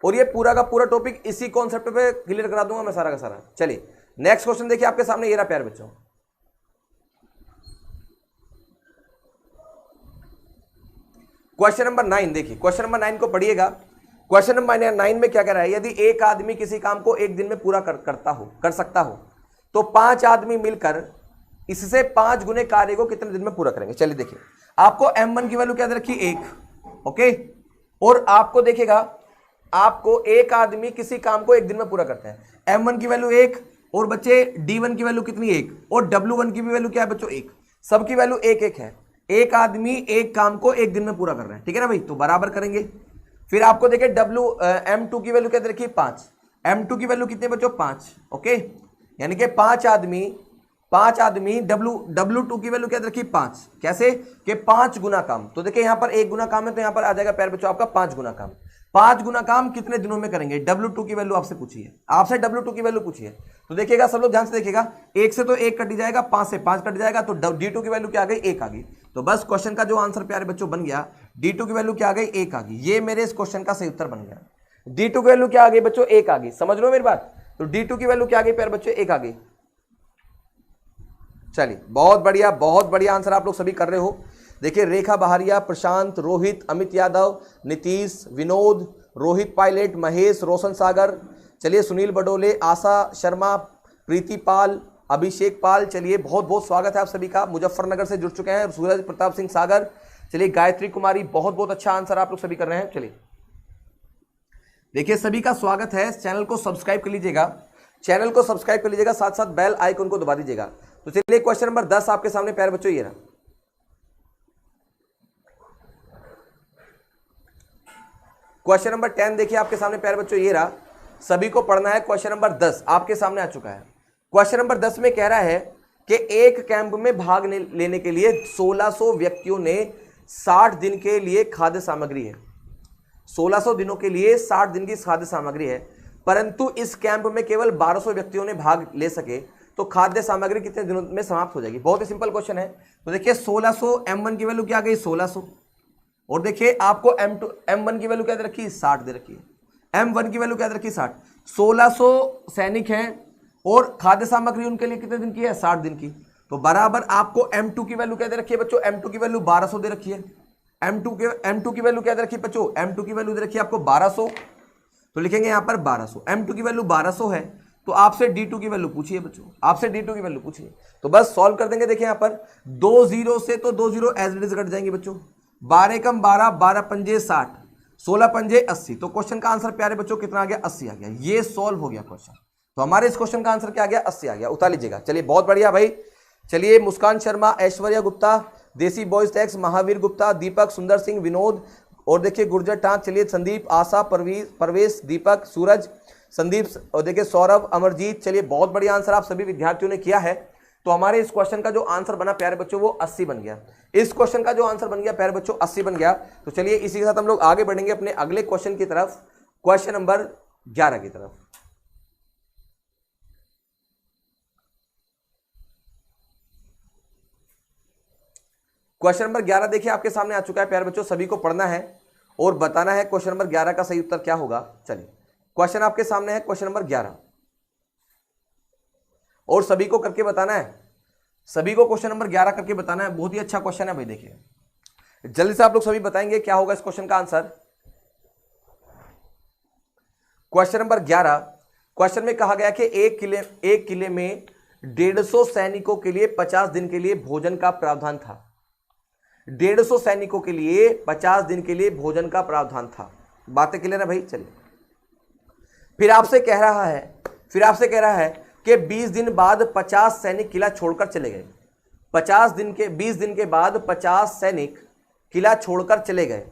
और ये पूरा का पूरा टॉपिक इसी कॉन्सेप्ट पे क्लियर करा दूंगा मैं सारा का सारा। चलिए नेक्स्ट क्वेश्चन देखिए आपके सामने ये रहा प्यारे बच्चों, क्वेश्चन नंबर 9। देखिए क्वेश्चन नंबर 9 को पढ़िएगा। क्वेश्चन नंबर 9 में क्या कह रहा है, यदि एक आदमी किसी काम को एक दिन में पूरा कर सकता हो तो 5 आदमी मिलकर इससे 5 गुने कार्य को कितने दिन में पूरा करेंगे। चलिए देखिए आपको M1 की वैल्यू क्या दे रखी 1, ओके, और आपको देखिएगा आपको एक आदमी किसी काम को एक दिन में पूरा करते हैं, M1 की वैल्यू 1 और बच्चे D1 की वैल्यू कितनी 1 और W1 की भी वैल्यू क्या है बच्चों 1, सबकी वैल्यू 1 है। एक आदमी एक काम को एक दिन में पूरा कर रहा है, ठीक है ना भाई, तो बराबर करेंगे। फिर आपको देखिए M2 की वैल्यू क्या दे रखी 5, M2 की वैल्यू कितनी बच्चों 5, ओके, यानी कि 5 आदमी W2 की वैल्यू क्या दे रखी 5, कैसे कि 5 गुना काम। तो देखिए यहां पर 1 गुना काम है तो यहां पर आ जाएगा प्यारे बच्चों आपका 5 गुना काम। 5 गुना काम कितने दिनों में करेंगे, W2 की वैल्यू आपसे पूछी है, आपसे W2 की वैल्यू पूछी है। तो देखिएगा सब लोग ध्यान से देखिएगा, 1 से तो 1 कट जाएगा, 5 से 5 कट जाएगा, तो D2 की वैल्यू क्या आ गई 1 आ गई। तो बस क्वेश्चन का जो आंसर प्यारे बच्चों बन गया, D2 की वैल्यू क्या आ गई 1 आ गई। ये मेरे इस क्वेश्चन का सही उत्तर बन गया। D2 की वैल्यू क्या आ गई बच्चों 1 आ गई, समझ लो मेरी बात। तो D2 की वैल्यू क्या आ गई प्यारे बच्चों 1 आ गई। चलिए बहुत बढ़िया आंसर आप लोग सभी कर रहे हो। देखिए रेखा बहारिया, प्रशांत, रोहित, अमित यादव, नीतीश, विनोद, रोहित पायलट, महेश, रोशन सागर, चलिए सुनील बडोले, आशा शर्मा, प्रीति पाल, अभिषेक पाल, चलिए बहुत बहुत स्वागत है आप सभी का। मुजफ्फरनगर से जुड़ चुके हैं सूरज प्रताप सिंह सागर, चलिए गायत्री कुमारी, बहुत बहुत अच्छा आंसर आप लोग सभी कर रहे हैं। चलिए देखिए, सभी का स्वागत है। चैनल को सब्सक्राइब कर लीजिएगा, चैनल को सब्सक्राइब कर लीजिएगा, साथ साथ बेल आइकन को दबा दीजिएगा। तो चलिए क्वेश्चन नंबर 10 आपके सामने प्यारे बच्चों ये रहा। क्वेश्चन नंबर 10 देखिए आपके सामने प्यारे बच्चों ये रहा, सभी को पढ़ना है। क्वेश्चन नंबर 10 आपके सामने आ चुका है। क्वेश्चन नंबर 10 में कह रहा है कि एक कैंप में भाग लेने के लिए 1600 व्यक्तियों ने 60 दिन के लिए खाद्य सामग्री है, 1600 दिनों के लिए 60 दिन की खाद्य सामग्री है, परंतु इस कैंप में केवल 1200 व्यक्तियों ने भाग ले सके, तो खाद्य सामग्री कितने दिनों में समाप्त हो जाएगी। बहुत ही सिंपल क्वेश्चन है। तो देखिए 1600, m1 की वैल्यू क्या आ गई 1600, और देखिए आपको m1 की वैल्यू क्या दे रखी है 60 दे रखी है, m1 की वैल्यू क्या दे रखी है 60। 1600 सैनिक हैं और खाद्य सामग्री उनके लिए कितने दिन की है 60 दिन की, तो बराबर आपको m2 की वैल्यू क्या दे रखी है बच्चों, m2 की वैल्यू 1200 दे रखी है। m2 की वैल्यू क्या दे रखी है बच्चों, m2 की वैल्यू दे रखी है आपको 1200, तो लिखेंगे यहां पर 1200। m2 की वैल्यू 1200 है, तो आपसे d2 की वैल्यू पूछिए बच्चों, आपसे d2 की वैल्यू पूछिए, तो बस सॉल्व कर देंगे। देखिए यहां पर 2 0 से तो 2 0 एज इट इज कट जाएंगे बच्चों। 12 कम 12, 12 पंजे 60, 16 पंजे 80, तो क्वेश्चन का आंसर प्यारे बच्चों कितना आ गया 80 आ गया। ये सॉल्व हो गया क्वेश्चन। तो हमारे इस क्वेश्चन का आंसर क्या आ गया 80 आ गया, उतार लीजिएगा। चलिए बहुत बढ़िया भाई। चलिए मुस्कान शर्मा, ऐश्वर्या गुप्ता, देसी बॉयज टैक्स, महावीर गुप्ता, दीपक, सुंदर सिंह, विनोद, और देखिए गुर्जर टांच, चलिए संदीप, आशा, परवेश, दीपक, सूरज, संदीप, और देखिए सौरभ, अमरजीत, चलिए बहुत बढ़िया आंसर आप सभी विद्यार्थियों ने किया है। तो हमारे इस क्वेश्चन का जो आंसर बना प्यारे बच्चों वो 80 बन गया। इस क्वेश्चन का जो आंसर बन गया प्यारे बच्चों 80 बन गया। तो चलिए इसी के साथ हम लोग आगे बढ़ेंगे अपने अगले क्वेश्चन की तरफ, क्वेश्चन नंबर 11 की तरफ। क्वेश्चन नंबर 11 देखिए आपके सामने आ चुका है प्यारे बच्चों, सभी को पढ़ना है और बताना है क्वेश्चन नंबर 11 का सही उत्तर क्या होगा। चलिए क्वेश्चन आपके सामने है, क्वेश्चन नंबर 11, और सभी को करके बताना है, सभी को क्वेश्चन नंबर 11 करके बताना है। बहुत ही अच्छा क्वेश्चन है भाई, देखिए जल्दी से आप लोग सभी बताएंगे क्या होगा इस क्वेश्चन का आंसर। क्वेश्चन नंबर 11, क्वेश्चन में कहा गया कि एक किले में 150 सैनिकों के लिए 50 दिन के लिए भोजन का प्रावधान था। 150 सैनिकों के लिए 50 दिन के लिए भोजन का प्रावधान था। बातें क्लियर है भाई। चलिए फिर आपसे कह रहा है कि 20 दिन बाद 50 सैनिक किला छोड़कर चले गए। 20 दिन के बाद 50 सैनिक किला छोड़कर चले गए,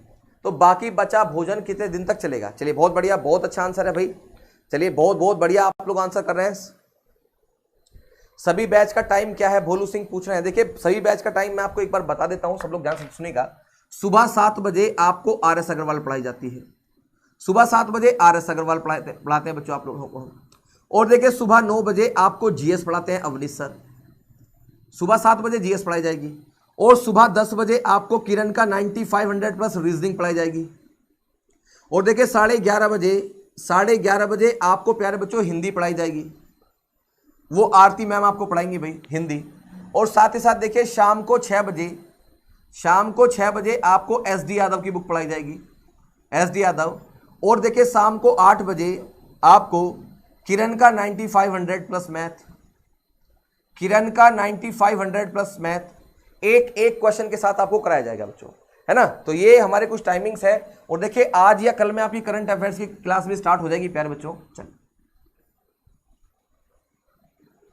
तो बाकी बचा भोजन कितने दिन तक चलेगा। चलिए बहुत बढ़िया, बहुत अच्छा आंसर है भाई। चलिए बहुत बहुत बढ़िया आप लोग आंसर कर रहे हैं। सभी बैच का टाइम क्या है, भोलू सिंह पूछ रहे हैं। देखिए सभी बैच का टाइम मैं आपको एक बार बता देता हूं, सब लोग ध्यान से सुनिएगा। सुबह 7 बजे आपको RS अग्रवाल पढ़ाई जाती है, सुबह 7 बजे RS अग्रवाल पढ़ाते हैं बच्चों आप लोगों को। और देखिए सुबह 9 बजे आपको GS पढ़ाते हैं अवनीश सर, सुबह 7 बजे GS पढ़ाई जाएगी। और सुबह 10 बजे आपको किरण का 9500 प्लस रीजनिंग पढ़ाई जाएगी। और देखिए 11:30 बजे आपको प्यारे बच्चों हिंदी पढ़ाई जाएगी, वो आरती मैम आपको पढ़ाएंगी भाई हिंदी। और साथ ही साथ देखिए शाम को 6 बजे आपको SD यादव की बुक पढ़ाई जाएगी, SD यादव। और देखिए शाम को 8 बजे आपको किरण का 9500 प्लस मैथ, किरण का 9500 प्लस मैथ एक क्वेश्चन के साथ आपको कराया जाएगा बच्चों, है ना। तो ये हमारे कुछ टाइमिंग्स है। और देखिए आज या कल में आपकी करंट अफेयर्स की क्लास भी स्टार्ट हो जाएगी प्यारे बच्चों। चलिए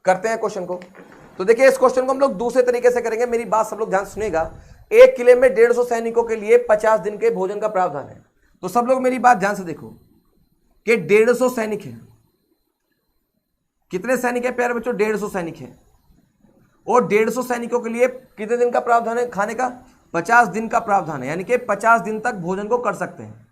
करते हैं क्वेश्चन को। तो देखिए इस क्वेश्चन को हम लोग दूसरे तरीके से करेंगे, मेरी बात सब लोग ध्यान सुनिएगा। एक किले में 150 सैनिकों के लिए 50 दिन के भोजन का प्रावधान है। तो सब लोग मेरी बात ध्यान से देखो कि 150 सैनिक है। कितने सैनिक है प्यारे बच्चों, 150 सैनिक है। और 150 सैनिकों के लिए कितने दिन का प्रावधान है खाने का, 50 दिन का प्रावधान है, यानी कि 50 दिन तक भोजन को कर सकते हैं।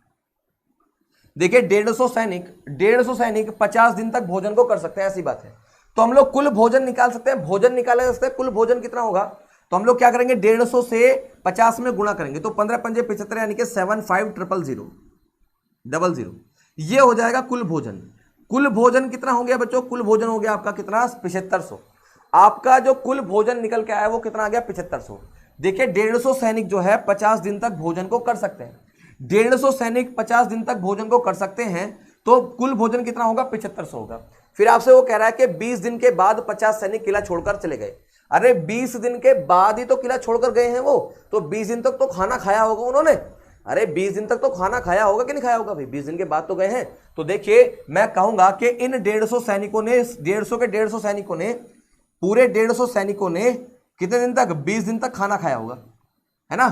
देखिए 150 सैनिक 50 दिन तक भोजन को कर सकते हैं, ऐसी बात है। तो हम लोग कुल भोजन निकाल सकते हैं, भोजन निकाले जा सकते हैं, कुल भोजन कितना होगा। तो हम लोग क्या करेंगे, 150 से 50 में गुणा करेंगे, तो 15 पंजे 75, यानी कि 750000 ये हो जाएगा कुल भोजन। कुल भोजन कितना हो गया बच्चों, कुल भोजन हो गया आपका कितना 7500। आपका जो कुल भोजन निकल के आया वो कितना आ गया 7500। देखिए 150 सैनिक जो है 50 दिन तक भोजन को कर सकते हैं। 150 सैनिक 50 दिन तक भोजन को कर सकते हैं, तो कुल भोजन कितना होगा 7500 होगा। फिर आपसे वो कह रहा है कि 20 दिन के बाद 50 सैनिक किला छोड़कर चले गए। अरे 20 दिन के बाद ही तो किला छोड़कर गए हैं वो, तो 20 दिन तक तो खाना खाया होगा उन्होंने। अरे 20 दिन तक तो खाना खाया होगा कि नहीं खाया होगा भाई, 20 दिन के बाद तो गए हैं। तो देखिए मैं कहूंगा कि इन 150 सैनिकों ने, 150 सैनिकों ने, पूरे 150 सैनिकों ने कितने दिन तक, 20 दिन तक खाना खाया होगा, है ना।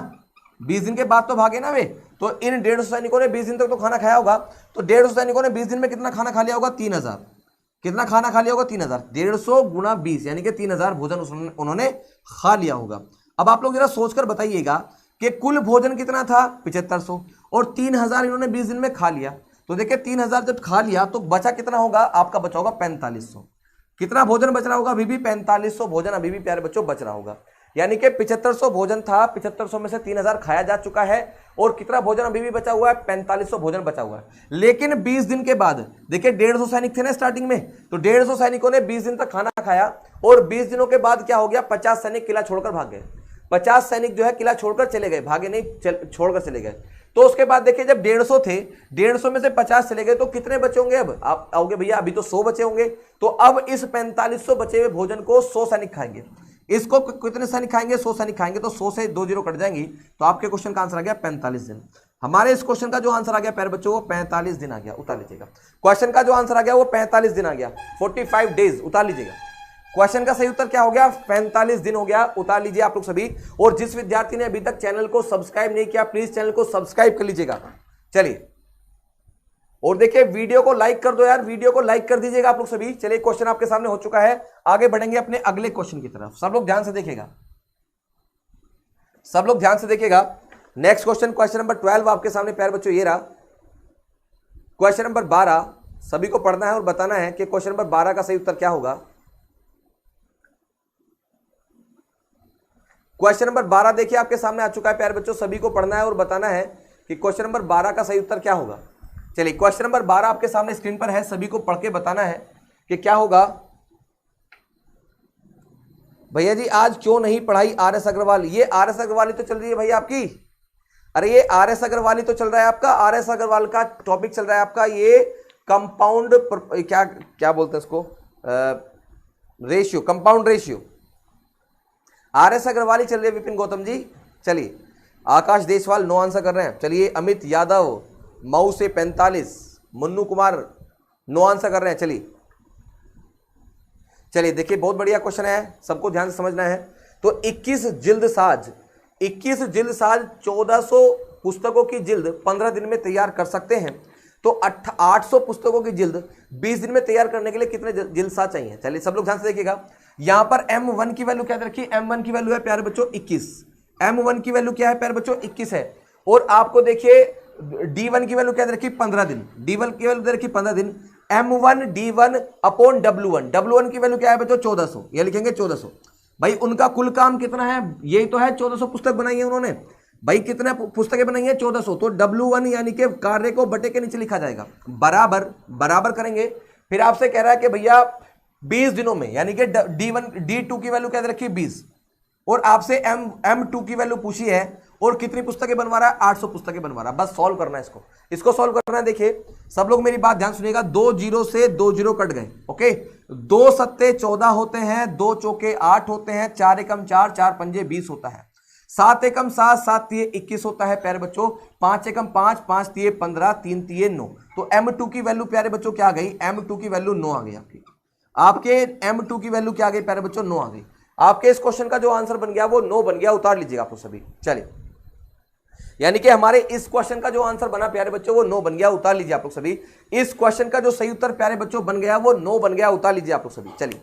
20 दिन के बाद तो भागे ना वे, तो इन 150 सैनिकों ने 20 दिन तक तो खाना खाया होगा। तो 150 सैनिकों ने 20 दिन में कितना खाना खा लिया होगा, 3000। कितना खाना खा लिया होगा, 3000। 150 गुणा 20 यानी कि 3000 भोजन उन्होंने खा लिया होगा। अब आप लोग जरा सोचकर बताइएगा कि कुल भोजन कितना था, 7500, और 3000 इन्होंने 20 दिन में खा लिया। तो देखिए 3000 जब खा लिया तो बचा कितना होगा, आपका बचा होगा 4500। कितना भोजन बच रहा होगा, अभी भी 4500 भोजन अभी भी प्यारे बच्चों बच रहा होगा। यानी कि 7500 भोजन था, 7500 में से 3000 खाया जा चुका है, और कितना भोजन अभी भी बचा हुआ है, 4500 भोजन बचा हुआ है। लेकिन 20 दिन के बाद देखिए 150 सैनिक थे ना स्टार्टिंग में, तो 150 सैनिकों ने 20 दिन तक खाना खाया, और 20 दिनों के बाद क्या हो गया, 50 सैनिक किला छोड़कर भाग गए। 50 सैनिक जो है किला छोड़कर चले गए, भागे नहीं, छोड़कर चले गए। तो उसके बाद देखिए जब 150 थे, 150 में से 50 चले गए, तो कितने बचे होंगे, अब आप आओगे भैया अभी तो 100 बचे होंगे। तो अब इस 4500 बचे हुए भोजन को 100 सैनिक खाएंगे। इसको कितने सैनिक खाएंगे, 100 सैनिक खाएंगे। तो 100 से 2 जीरो कट जाएंगी, तो आपके क्वेश्चन का आंसर आ गया 45 दिन। हमारे इस क्वेश्चन का जो आंसर आ गया प्यारे बच्चों, वो 45 दिन आ गया, उतार लीजिएगा। क्वेश्चन का जो आंसर आ गया वो 45 दिन आ गया, 45 डेज, उतार लीजिएगा। क्वेश्चन का सही उत्तर क्या हो गया, 45 दिन हो गया, उतार लीजिए आप लोग सभी। और जिस विद्यार्थी ने अभी तक चैनल को सब्सक्राइब नहीं किया, प्लीज चैनल को सब्सक्राइब कर लीजिएगा। चलिए, और देखिए वीडियो को लाइक कर दो यार, वीडियो को लाइक कर दीजिएगा आप लोग सभी। चलिए, क्वेश्चन आपके सामने हो चुका है, आगे बढ़ेंगे अपने अगले क्वेश्चन की तरफ। सब लोग ध्यान से देखिएगा, सब लोग ध्यान से देखिएगा। नेक्स्ट क्वेश्चन, क्वेश्चन नंबर 12 आपके सामने प्यारे बच्चों ये रहा। क्वेश्चन नंबर 12 सभी को पढ़ना है और बताना है कि क्वेश्चन नंबर 12 का सही उत्तर क्या होगा। क्वेश्चन नंबर 12 देखिए आपके सामने आ चुका है प्यारे बच्चों, सभी को पढ़ना है और बताना है कि क्वेश्चन नंबर 12 का सही उत्तर क्या होगा। चलिए, क्वेश्चन नंबर 12 आपके सामने स्क्रीन पर है, सभी को पढ़ के बताना है कि क्या होगा। भैया जी आज क्यों नहीं पढ़ाई आर.एस. अग्रवाल, ये आर.एस. अग्रवाल तो चल रही है भाई आपकी। अरे ये आर.एस. अग्रवाल तो चल रहा है आपका, आर.एस. अग्रवाल का टॉपिक चल रहा है आपका, ये कंपाउंड क्या क्या बोलते हैं इसको, ratio, compound ratio. R S. Agarwal ही चल रही है विपिन गौतम जी। चलिए, आकाश देशवाल नो आंसर कर रहे हैं। चलिए, अमित यादव मऊ से 45, मुन्नू कुमार नो आंसर कर रहे हैं। चलिए चलिए, देखिए बहुत बढ़िया क्वेश्चन है, सबको ध्यान से समझना है। तो 21 जिल्द साज 1400 पुस्तकों की जिल्द 15 दिन में तैयार कर सकते हैं। तो 800 पुस्तकों की जिल्द 20 दिन में तैयार करने के लिए कितने जिल्द साज चाहिए। चलिए सब लोग ध्यान से देखिएगा। यहां पर M1 की वैल्यू क्या रखी, M1 की वैल्यू है प्यारे बच्चों 21। M1 की वैल्यू क्या है प्यारे बच्चों, 21 है। और आपको देखिए D1 की वैल्यू क्या रखी, 15 दिन। D1 की वैल्यू रखी 15 दिन। M1 D1 upon W1, W1 की वैल्यू क्या है बच्चों, 1400। ये लिखेंगे 1400। भाई उनका कुल काम कितना है, यही तो है, 1400 पुस्तक बनाई है उन्होंने। भाई कितने पुस्तकें बनाई है, 1400। तो W1 यानी कि कार्य को बटे के नीचे लिखा जाएगा, बराबर बराबर करेंगे। फिर आपसे कह रहा है कि भैया 20 दिनों में, यानी कि D2 की वैल्यू क्या रखी, 20। और आपसे M2 की वैल्यू पूछी है, और कितनी पुस्तकें बनवा रहा है, 800 पुस्तकें बनवा रहा है। बस सॉल्व करना है इसको सॉल्व करना है। देखिए सब लोग मेरी बात ध्यान सुनिएगा, 2 जीरो से 2 जीरो कट गए। ओके, 2 सत्ते 14 होते हैं, 2 चौके 8 होते हैं, 4 एकम 4, 4 पंजे 20 होता है, 7 एकम 7, 7 तिये 21 होता है प्यारे बच्चों, 5 एकम 5, 5 तिये 15, 3 तिये 9। तो M2 की वैल्यू प्यारे बच्चों क्या आ गई, M2 की वैल्यू 9 आ गई आपके M2 की वैल्यू क्या आ गई प्यारे बच्चों, 9 आ गई। आपके इस क्वेश्चन का जो आंसर बन गया वो 9 बन गया, उतार लीजिएगा आप लोग सभी। चलिए, यानी कि हमारे इस क्वेश्चन का जो आंसर बना प्यारे बच्चों वो 9 बन गया, उतार लीजिए आप लोग सभी। इस क्वेश्चन का जो सही उत्तर प्यारे बच्चों बन गया वो 9 बन गया, उतार लीजिए आप लोग सभी। चलिए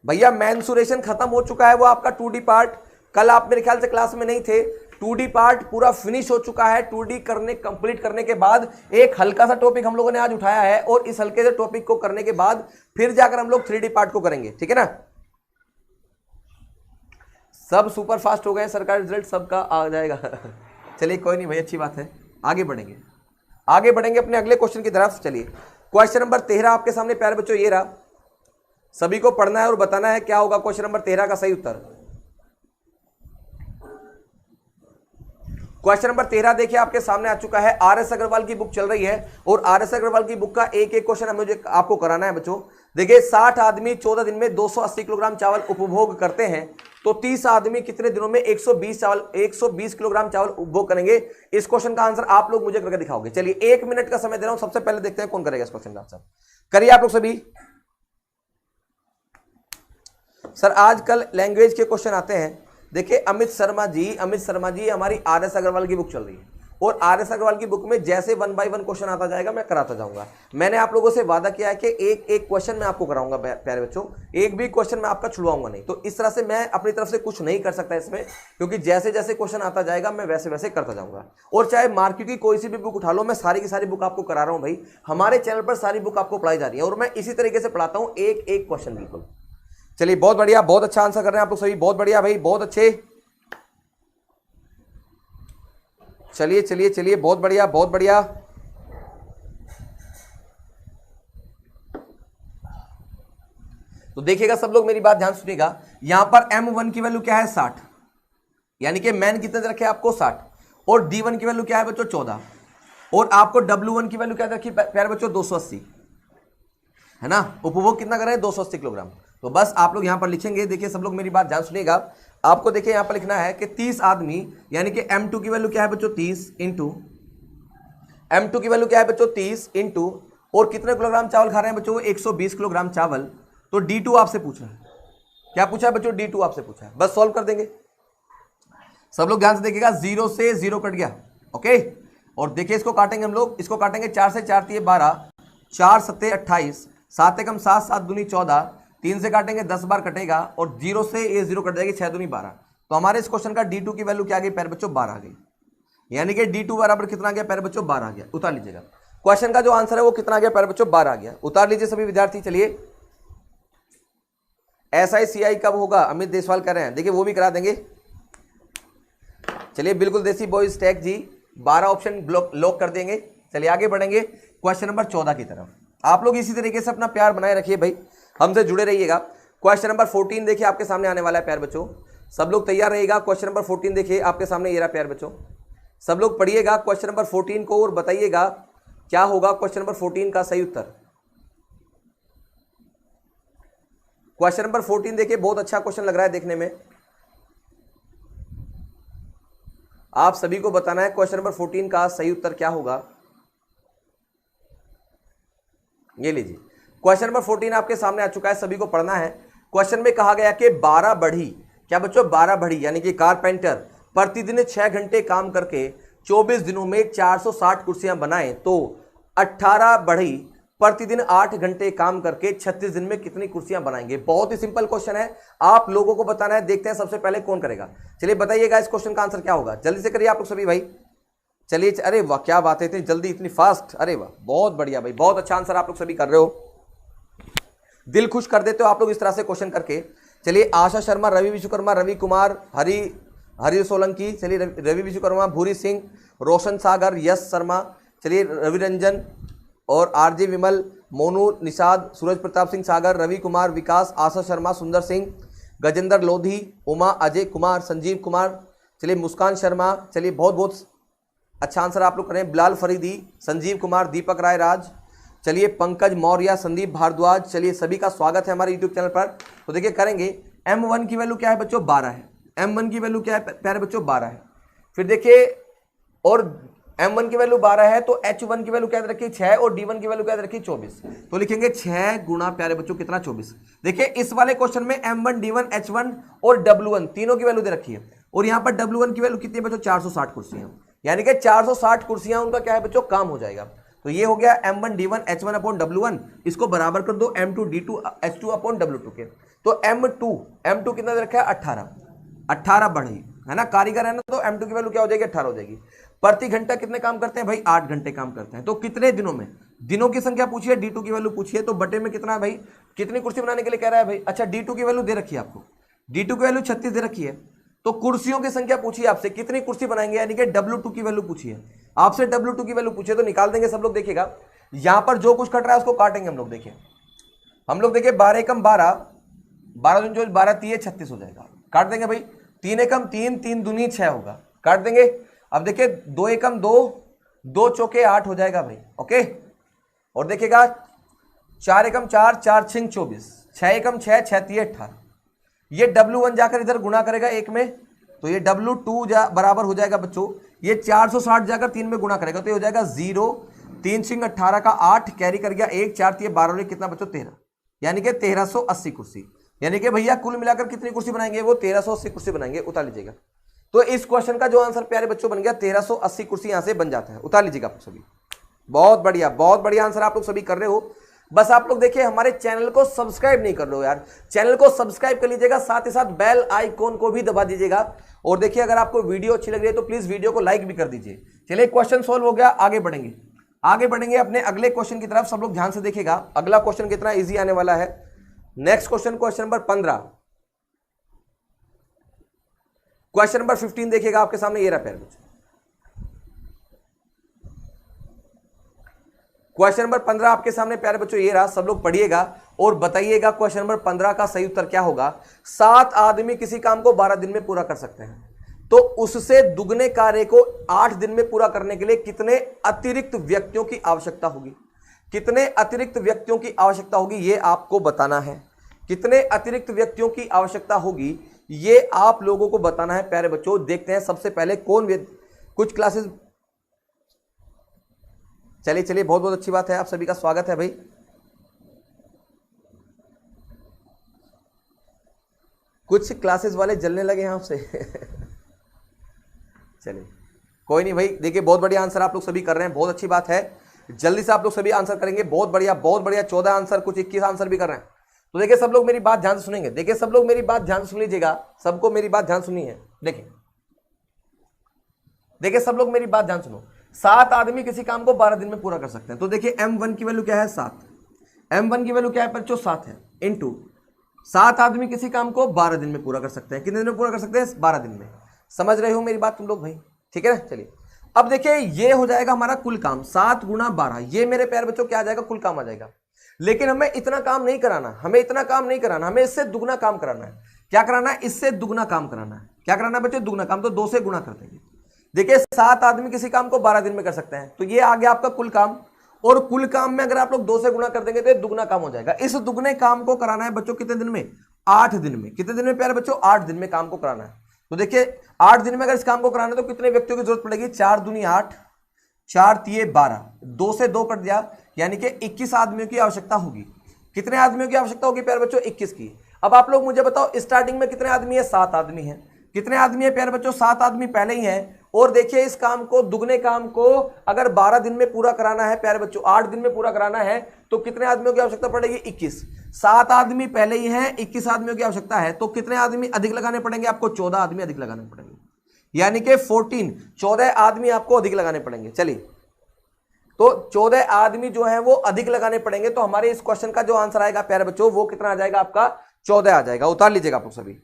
भैया मेंसुरेशन खत्म हो चुका है, वो आपका 2D पार्ट, कल आप मेरे ख्याल से क्लास में नहीं थे। 2D पार्ट पूरा फिनिश हो चुका है। 2D कंप्लीट करने के बाद एक हल्का सा टॉपिक हम लोगों ने आज उठाया है, और इस हल्के से टॉपिक को करने के बाद फिर जाकर हम लोग 3D पार्ट को करेंगे, ठीक है ना। सब सुपर फास्ट हो गए, सरकारी रिजल्ट सबका आ जाएगा। चलिए कोई नहीं भाई, अच्छी बात है, आगे बढ़ेंगे अपने अगले क्वेश्चन की तरफ। चलिए, क्वेश्चन नंबर 13 आपके सामने प्यारे बच्चों ये रहा, सभी को पढ़ना है और बताना है क्या होगा क्वेश्चन नंबर 13 का सही उत्तर। क्वेश्चन नंबर 13 देखिए आपके सामने आ चुका है। आर.एस. अग्रवाल की बुक चल रही है, और आर.एस. अग्रवाल की बुक का एक एक क्वेश्चन मुझे आपको कराना है बच्चों। देखिए 60 आदमी 14 दिन में 280 किलोग्राम चावल उपभोग करते हैं, तो 30 आदमी कितने दिनों में 120 किलोग्राम चावल उपभोग करेंगे। इस क्वेश्चन का आंसर आप लोग मुझे करके दिखाओगे। चलिए 1 मिनट का समय दे रहा हूं, सबसे पहले देखते हैं कौन करेगा इस क्वेश्चन का आंसर। करिए आप लोग सभी। सर आजकल लैंग्वेज के क्वेश्चन आते हैं। देखिए अमित शर्मा जी हमारी RS अग्रवाल की बुक चल रही है, और RS अग्रवाल की बुक में जैसे 1 बाय 1 क्वेश्चन आता जाएगा मैं कराता जाऊंगा। मैंने आप लोगों से वादा किया है कि एक एक क्वेश्चन मैं आपको कराऊंगा प्यारे बच्चों, एक भी क्वेश्चन मैं आपका छुड़वाऊंगा नहीं। तो इस तरह से मैं अपनी तरफ से कुछ नहीं कर सकता इसमें, क्योंकि जैसे जैसे क्वेश्चन आता जाएगा मैं वैसे वैसे करता जाऊंगा। और चाहे मार्केट की कोई सी भी बुक उठा लो, मैं सारी की सारी बुक आपको करा रहा हूं भाई। हमारे चैनल पर सारी बुक आपको पढ़ाई जा रही है, और मैं इसी तरीके से पढ़ाता हूं एक एक क्वेश्चन बिल्कुल। चलिए बहुत बढ़िया, बहुत अच्छा आंसर कर रहे हैं आप लोग सभी, बहुत बढ़िया भाई, बहुत अच्छे। चलिए चलिए चलिए, बहुत बढ़िया बहुत बढ़िया। तो देखिएगा सब लोग, मेरी बात ध्यान सुनिएगा। यहां पर M1 की वैल्यू क्या है 60, यानी कि मैन कितने दे रखे आपको 60, और D1 की वैल्यू क्या है बच्चों 14, और आपको W1 की वैल्यू क्या दे रखी प्यारे बच्चों 280, है ना। उपभोग कितना कर रहे हैं 280 किलोग्राम। तो बस आप लोग यहां पर लिखेंगे। देखिए सब लोग मेरी बात ध्यान सुनिएगा। आपको देखिए यहां पर लिखना है कि 30 आदमी, यानी कि M2 की वैल्यू क्या है बच्चों 30 इंटू, M2 की वैल्यू क्या है बच्चों 30 इंटू, और कितने किलोग्राम चावल खा रहे हैं बच्चों 120 किलोग्राम चावल। तो D2 आपसे पूछा है, क्या पूछा है बच्चों D2 आपसे पूछा है। बस सॉल्व कर देंगे। सब लोग ध्यान से देखिएगा, 0 से 0 कट गया, ओके। और देखिए इसको काटेंगे हम लोग, इसको काटेंगे 4 से 4 दिए 12, 4 सत्ते 28, 7 एकम 7, 7 दूनी 14, 3 से काटेंगे 10 बार कटेगा, और 0 से ये 0 कट जाएगी, 6 दूनी 12। तो हमारे इस क्वेश्चन का D2 की वैल्यू क्या आ गई प्यारे बच्चों 12 आ गई, यानी कि D2 बराबर कितना आ गया प्यारे बच्चों 12 आ गया। उतार लीजिएगा, क्वेश्चन का जो आंसर है वो कितना आ गया प्यारे बच्चों 12 आ गया। उतार लीजिए सभी विद्यार्थी। चलिए SICI कब होगा, अमित देसवाल कर रहे हैं, देखिए वो भी करा देंगे। चलिए बिल्कुल देसी बॉयज टैग जी 12 ऑप्शन लॉक कर देंगे। चलिए आगे बढ़ेंगे क्वेश्चन नंबर 14 की तरफ। आप लोग इसी तरीके से अपना प्यार बनाए रखिए भाई, हमसे जुड़े रहिएगा। क्वेश्चन नंबर 14 देखिए आपके सामने आने वाला है प्यार बच्चों, सब लोग तैयार रहिएगा। क्वेश्चन नंबर 14 देखिए आपके सामने ये रहा प्यार बच्चों, सब लोग पढ़िएगा क्वेश्चन नंबर 14 को और बताइएगा क्या होगा क्वेश्चन नंबर 14 का सही उत्तर। क्वेश्चन नंबर 14 देखिए, बहुत अच्छा क्वेश्चन लग रहा है देखने में। आप सभी को बताना है क्वेश्चन नंबर 14 का सही उत्तर क्या होगा। ये लीजिए क्वेश्चन नंबर 14 आपके सामने आ चुका है, सभी को पढ़ना है। क्वेश्चन में कहा गया कि 12 बढ़ी, क्या बच्चों 12 बढ़ी यानी कि कारपेंटर प्रतिदिन 6 घंटे काम करके 24 दिनों में 460 कुर्सियां बनाए, तो 18 बढ़ी प्रतिदिन 8 घंटे काम करके 36 दिन में कितनी कुर्सियां बनाएंगे। बहुत ही सिंपल क्वेश्चन है, आप लोगों को बताना है। देखते हैं सबसे पहले कौन करेगा। चलिए बताइएगा इस क्वेश्चन का आंसर क्या होगा, जल्दी से करिए आप लोग सभी भाई। चलिए, अरे वाह क्या बात है, इतनी जल्दी इतनी फास्ट, अरे वाह बहुत बढ़िया भाई, बहुत अच्छा आंसर आप लोग सभी कर रहे हो, दिल खुश कर देते हो आप लोग इस तरह से क्वेश्चन करके। चलिए आशा शर्मा, रवि विश्वकर्मा, रवि कुमार, हरि सोलंकी, चलिए रवि विश्वकर्मा, भूरी सिंह, रोशन सागर, यश शर्मा, चलिए रवि रंजन और RJ विमल, मोनू निषाद, सूरज प्रताप सिंह सागर, रवि कुमार, विकास, आशा शर्मा, सुंदर सिंह, गजेंद्र लोधी, उमा, अजय कुमार, संजीव कुमार, चलिए मुस्कान शर्मा, चलिए बहुत बहुत अच्छा आंसर आप लोग करें। बिलाल फरीदी, संजीव कुमार, दीपक राय राज, चलिए पंकज मौर्य, संदीप भारद्वाज, चलिए सभी का स्वागत है हमारे यूट्यूब चैनल पर। तो देखिए करेंगे, M1 की वैल्यू क्या है बच्चों 12 है, M1 की वैल्यू क्या है प्यारे बच्चों 12 है। फिर देखिए और M1 की वैल्यू 12 है, तो H1 की वैल्यू क्या रखी 6, और D1 की वैल्यू क्या रखी 24। तो लिखेंगे 6 गुणा प्यारे बच्चों कितना 24। देखिए इस वाले क्वेश्चन में M1, D1, H1 और W1 तीनों की वैल्यू दे रखी है, और यहां पर W1 की वैल्यू कितनी है बच्चों 460 कुर्सियां, यानी कि 460 कुर्सियां उनका क्या है बच्चों काम हो जाएगा। तो ये हो गया M1, D1, H1 upon W1, इसको बराबर कर दो M2, D2, H2 upon W2 के। तो M2 कितना दे रखा है 18 बढ़ी, है ना, कारीगर है ना, तो M2 की वैल्यू क्या हो जाएगी 18 हो जाएगी। प्रति घंटा कितने काम करते हैं भाई 8 घंटे काम करते हैं, तो कितने दिनों में, दिनों की संख्या पूछिए, D2 की वैल्यू पूछिए, तो बटे में कितना है भाई, कितनी कुर्सी बनाने के लिए कह रहा है भाई। अच्छा D2 की वैल्यू दे रखी है आपको, D2 की वैल्यू 36 दे रखी है, तो कुर्सियों की संख्या पूछिए आपसे कितनी कुर्सी बनाएंगे, यानी कि W2 की वैल्यू पूछिए आपसे, W2 की वैल्यू पूछिए तो निकाल देंगे सब लोग। देखिएगा यहां पर जो कुछ कट रहा है उसको काटेंगे हम लोग। देखिए 12 एकम 12, 12 जो 12 3 36 हो जाएगा, काट देंगे भाई। 3 एकम 3, 3 दूनी 6 होगा, काट देंगे। अब देखिए 2 एकम 2, 2 चौके 8 हो जाएगा भाई, ओके। और देखिएगा 4 एकम 4, 4 छिंग 24, 6 एकम 6, 6 तिये 18। ये W1 जाकर इधर गुना करेगा 1 में, तो ये W2 बराबर हो जाएगा बच्चों, ये 460 जाकर 3 में गुना करेगा तो ये हो जाएगा 0, 3 छिंग 18 का 8, कैरी कर गया 1, 4 तिये 12 और कितना बच्चों 13, यानी कि 1380 कुर्सी। यानी कि भैया कुल मिलाकर कितनी कुर्सी बनाएंगे, वो 1380 कुर्सी बनाएंगे। उतार लीजिएगा। तो इस क्वेश्चन का जो आंसर प्यारे बच्चों बन गया 1380 कुर्सी यहां से बन जाता है। उतार लीजिएगा आप सभी। बहुत बढ़िया आंसर आप लोग सभी कर रहे हो। बस आप लोग देखिए हमारे चैनल को सब्सक्राइब नहीं कर रहे हो यार, चैनल को सब्सक्राइब कर लीजिएगा, साथ ही साथ बेल आइकॉन को भी दबा दीजिएगा। और देखिए अगर आपको वीडियो अच्छी लग रही है तो प्लीज वीडियो को लाइक भी कर दीजिए। चलिए क्वेश्चन सोल्व हो गया, आगे बढ़ेंगे अपने अगले क्वेश्चन की तरफ। सब लोग ध्यान से देखिएगा, अगला क्वेश्चन कितना इजी आने वाला है। Next question, question number 15, question number 15 देखिएगा आपके सामने, ये रहा प्यारे बच्चों। क्वेश्चन नंबर 15 आपके सामने प्यारे बच्चों ये रहा। सब लोग पढ़िएगा और बताइएगा क्वेश्चन नंबर 15 का सही उत्तर क्या होगा। 7 आदमी किसी काम को 12 दिन में पूरा कर सकते हैं, तो उससे दुगने कार्य को 8 दिन में पूरा करने के लिए कितने अतिरिक्त व्यक्तियों की आवश्यकता होगी। कितने अतिरिक्त व्यक्तियों की आवश्यकता होगी ये आपको बताना है। कितने अतिरिक्त व्यक्तियों की आवश्यकता होगी ये आप लोगों को बताना है प्यारे बच्चों। देखते हैं सबसे पहले कौन कुछ क्लासेस, चलिए बहुत बहुत अच्छी बात है, आप सभी का स्वागत है भाई। कुछ क्लासेस वाले जलने लगे हैं आपसे चलिए कोई नहीं भाई, देखिए बहुत बढ़िया आंसर आप लोग सभी कर रहे हैं, बहुत अच्छी बात है। जल्दी से आप लोग सभी आंसर करेंगे, बहुत बढ़िया 14 आंसर, कुछ 21 आंसर भी कर रहे हैं। तो देखिए सब लोग मेरी बात ध्यान से सुनेंगे, देखिए सब लोग मेरी बात ध्यान से सुन लीजिएगा, सबको मेरी बात ध्यान सुनी है। देखिए सब लोग मेरी बात ध्यान सुनो। 7 आदमी किसी काम को 12 दिन में पूरा कर सकते हैं, तो देखिए M1 की वैल्यू क्या है 7, M1 की वैल्यू क्या है बच्चों 7 है, इनटू 7 आदमी किसी काम को 12 दिन में पूरा कर सकते हैं। कितने दिन में पूरा कर सकते हैं, 12 दिन में। समझ रहे हो मेरी बात तुम लोग भाई, ठीक है ना। चलिए अब देखिए ये हो जाएगा हमारा कुल काम, 7 गुणा 12, ये मेरे प्यारे बच्चों क्या आ जाएगा, कुल काम आ जाएगा। लेकिन हमें इतना काम नहीं कराना, हमें इससे दुगना काम कराना है। क्या कराना है, इससे दुगना काम कराना है। क्या कराना है बच्चों, दुगना काम, तो 2 से गुणा कर देंगे। देखिए 7 आदमी किसी काम को 12 दिन में कर सकते हैं, तो ये आ गया आपका कुल काम। और कुल काम में अगर आप लोग 2 से गुणा कर देंगे तो ये दुगना काम हो जाएगा। इस दुगने काम को कराना है बच्चों कितने दिन में, 8 दिन में। कितने दिन में प्यारे बच्चों, 8 दिन में काम को कराना है। तो देखिए 8 दिन में अगर इस काम को कराना है तो कितने व्यक्तियों की जरूरत पड़ेगी, 4 दूनी 8, 4 तिये 12, 2 से 2 कट दिया, यानी कि 21 आदमियों की आवश्यकता होगी। कितने आदमियों की आवश्यकता होगी प्यारे बच्चों, 21 की। अब आप लोग मुझे बताओ स्टार्टिंग में कितने आदमी है, 7 आदमी है। कितने आदमी है प्यारे बच्चों, 7 आदमी पहले ही है। और देखिए इस काम को, दुगने काम को अगर 12 दिन में पूरा कराना है प्यारे बच्चों, 8 दिन में पूरा कराना है, तो कितने आदमियों की आवश्यकता पड़ेगी, 21। 7 आदमी पहले ही हैं, 21 आदमियों की आवश्यकता है, तो कितने आदमी अधिक लगाने पड़ेंगे आपको, 14 आदमी अधिक लगाने पड़ेंगे, यानी कि 14 आदमी आपको अधिक लगाने पड़ेंगे। चलिए तो 14 आदमी जो है वो अधिक लगाने पड़ेंगे, तो हमारे इस क्वेश्चन का जो आंसर आएगा प्यारे बच्चों वो कितना आ जाएगा आपका, 14 आ जाएगा। उतार लीजिएगा आप लोग सभी।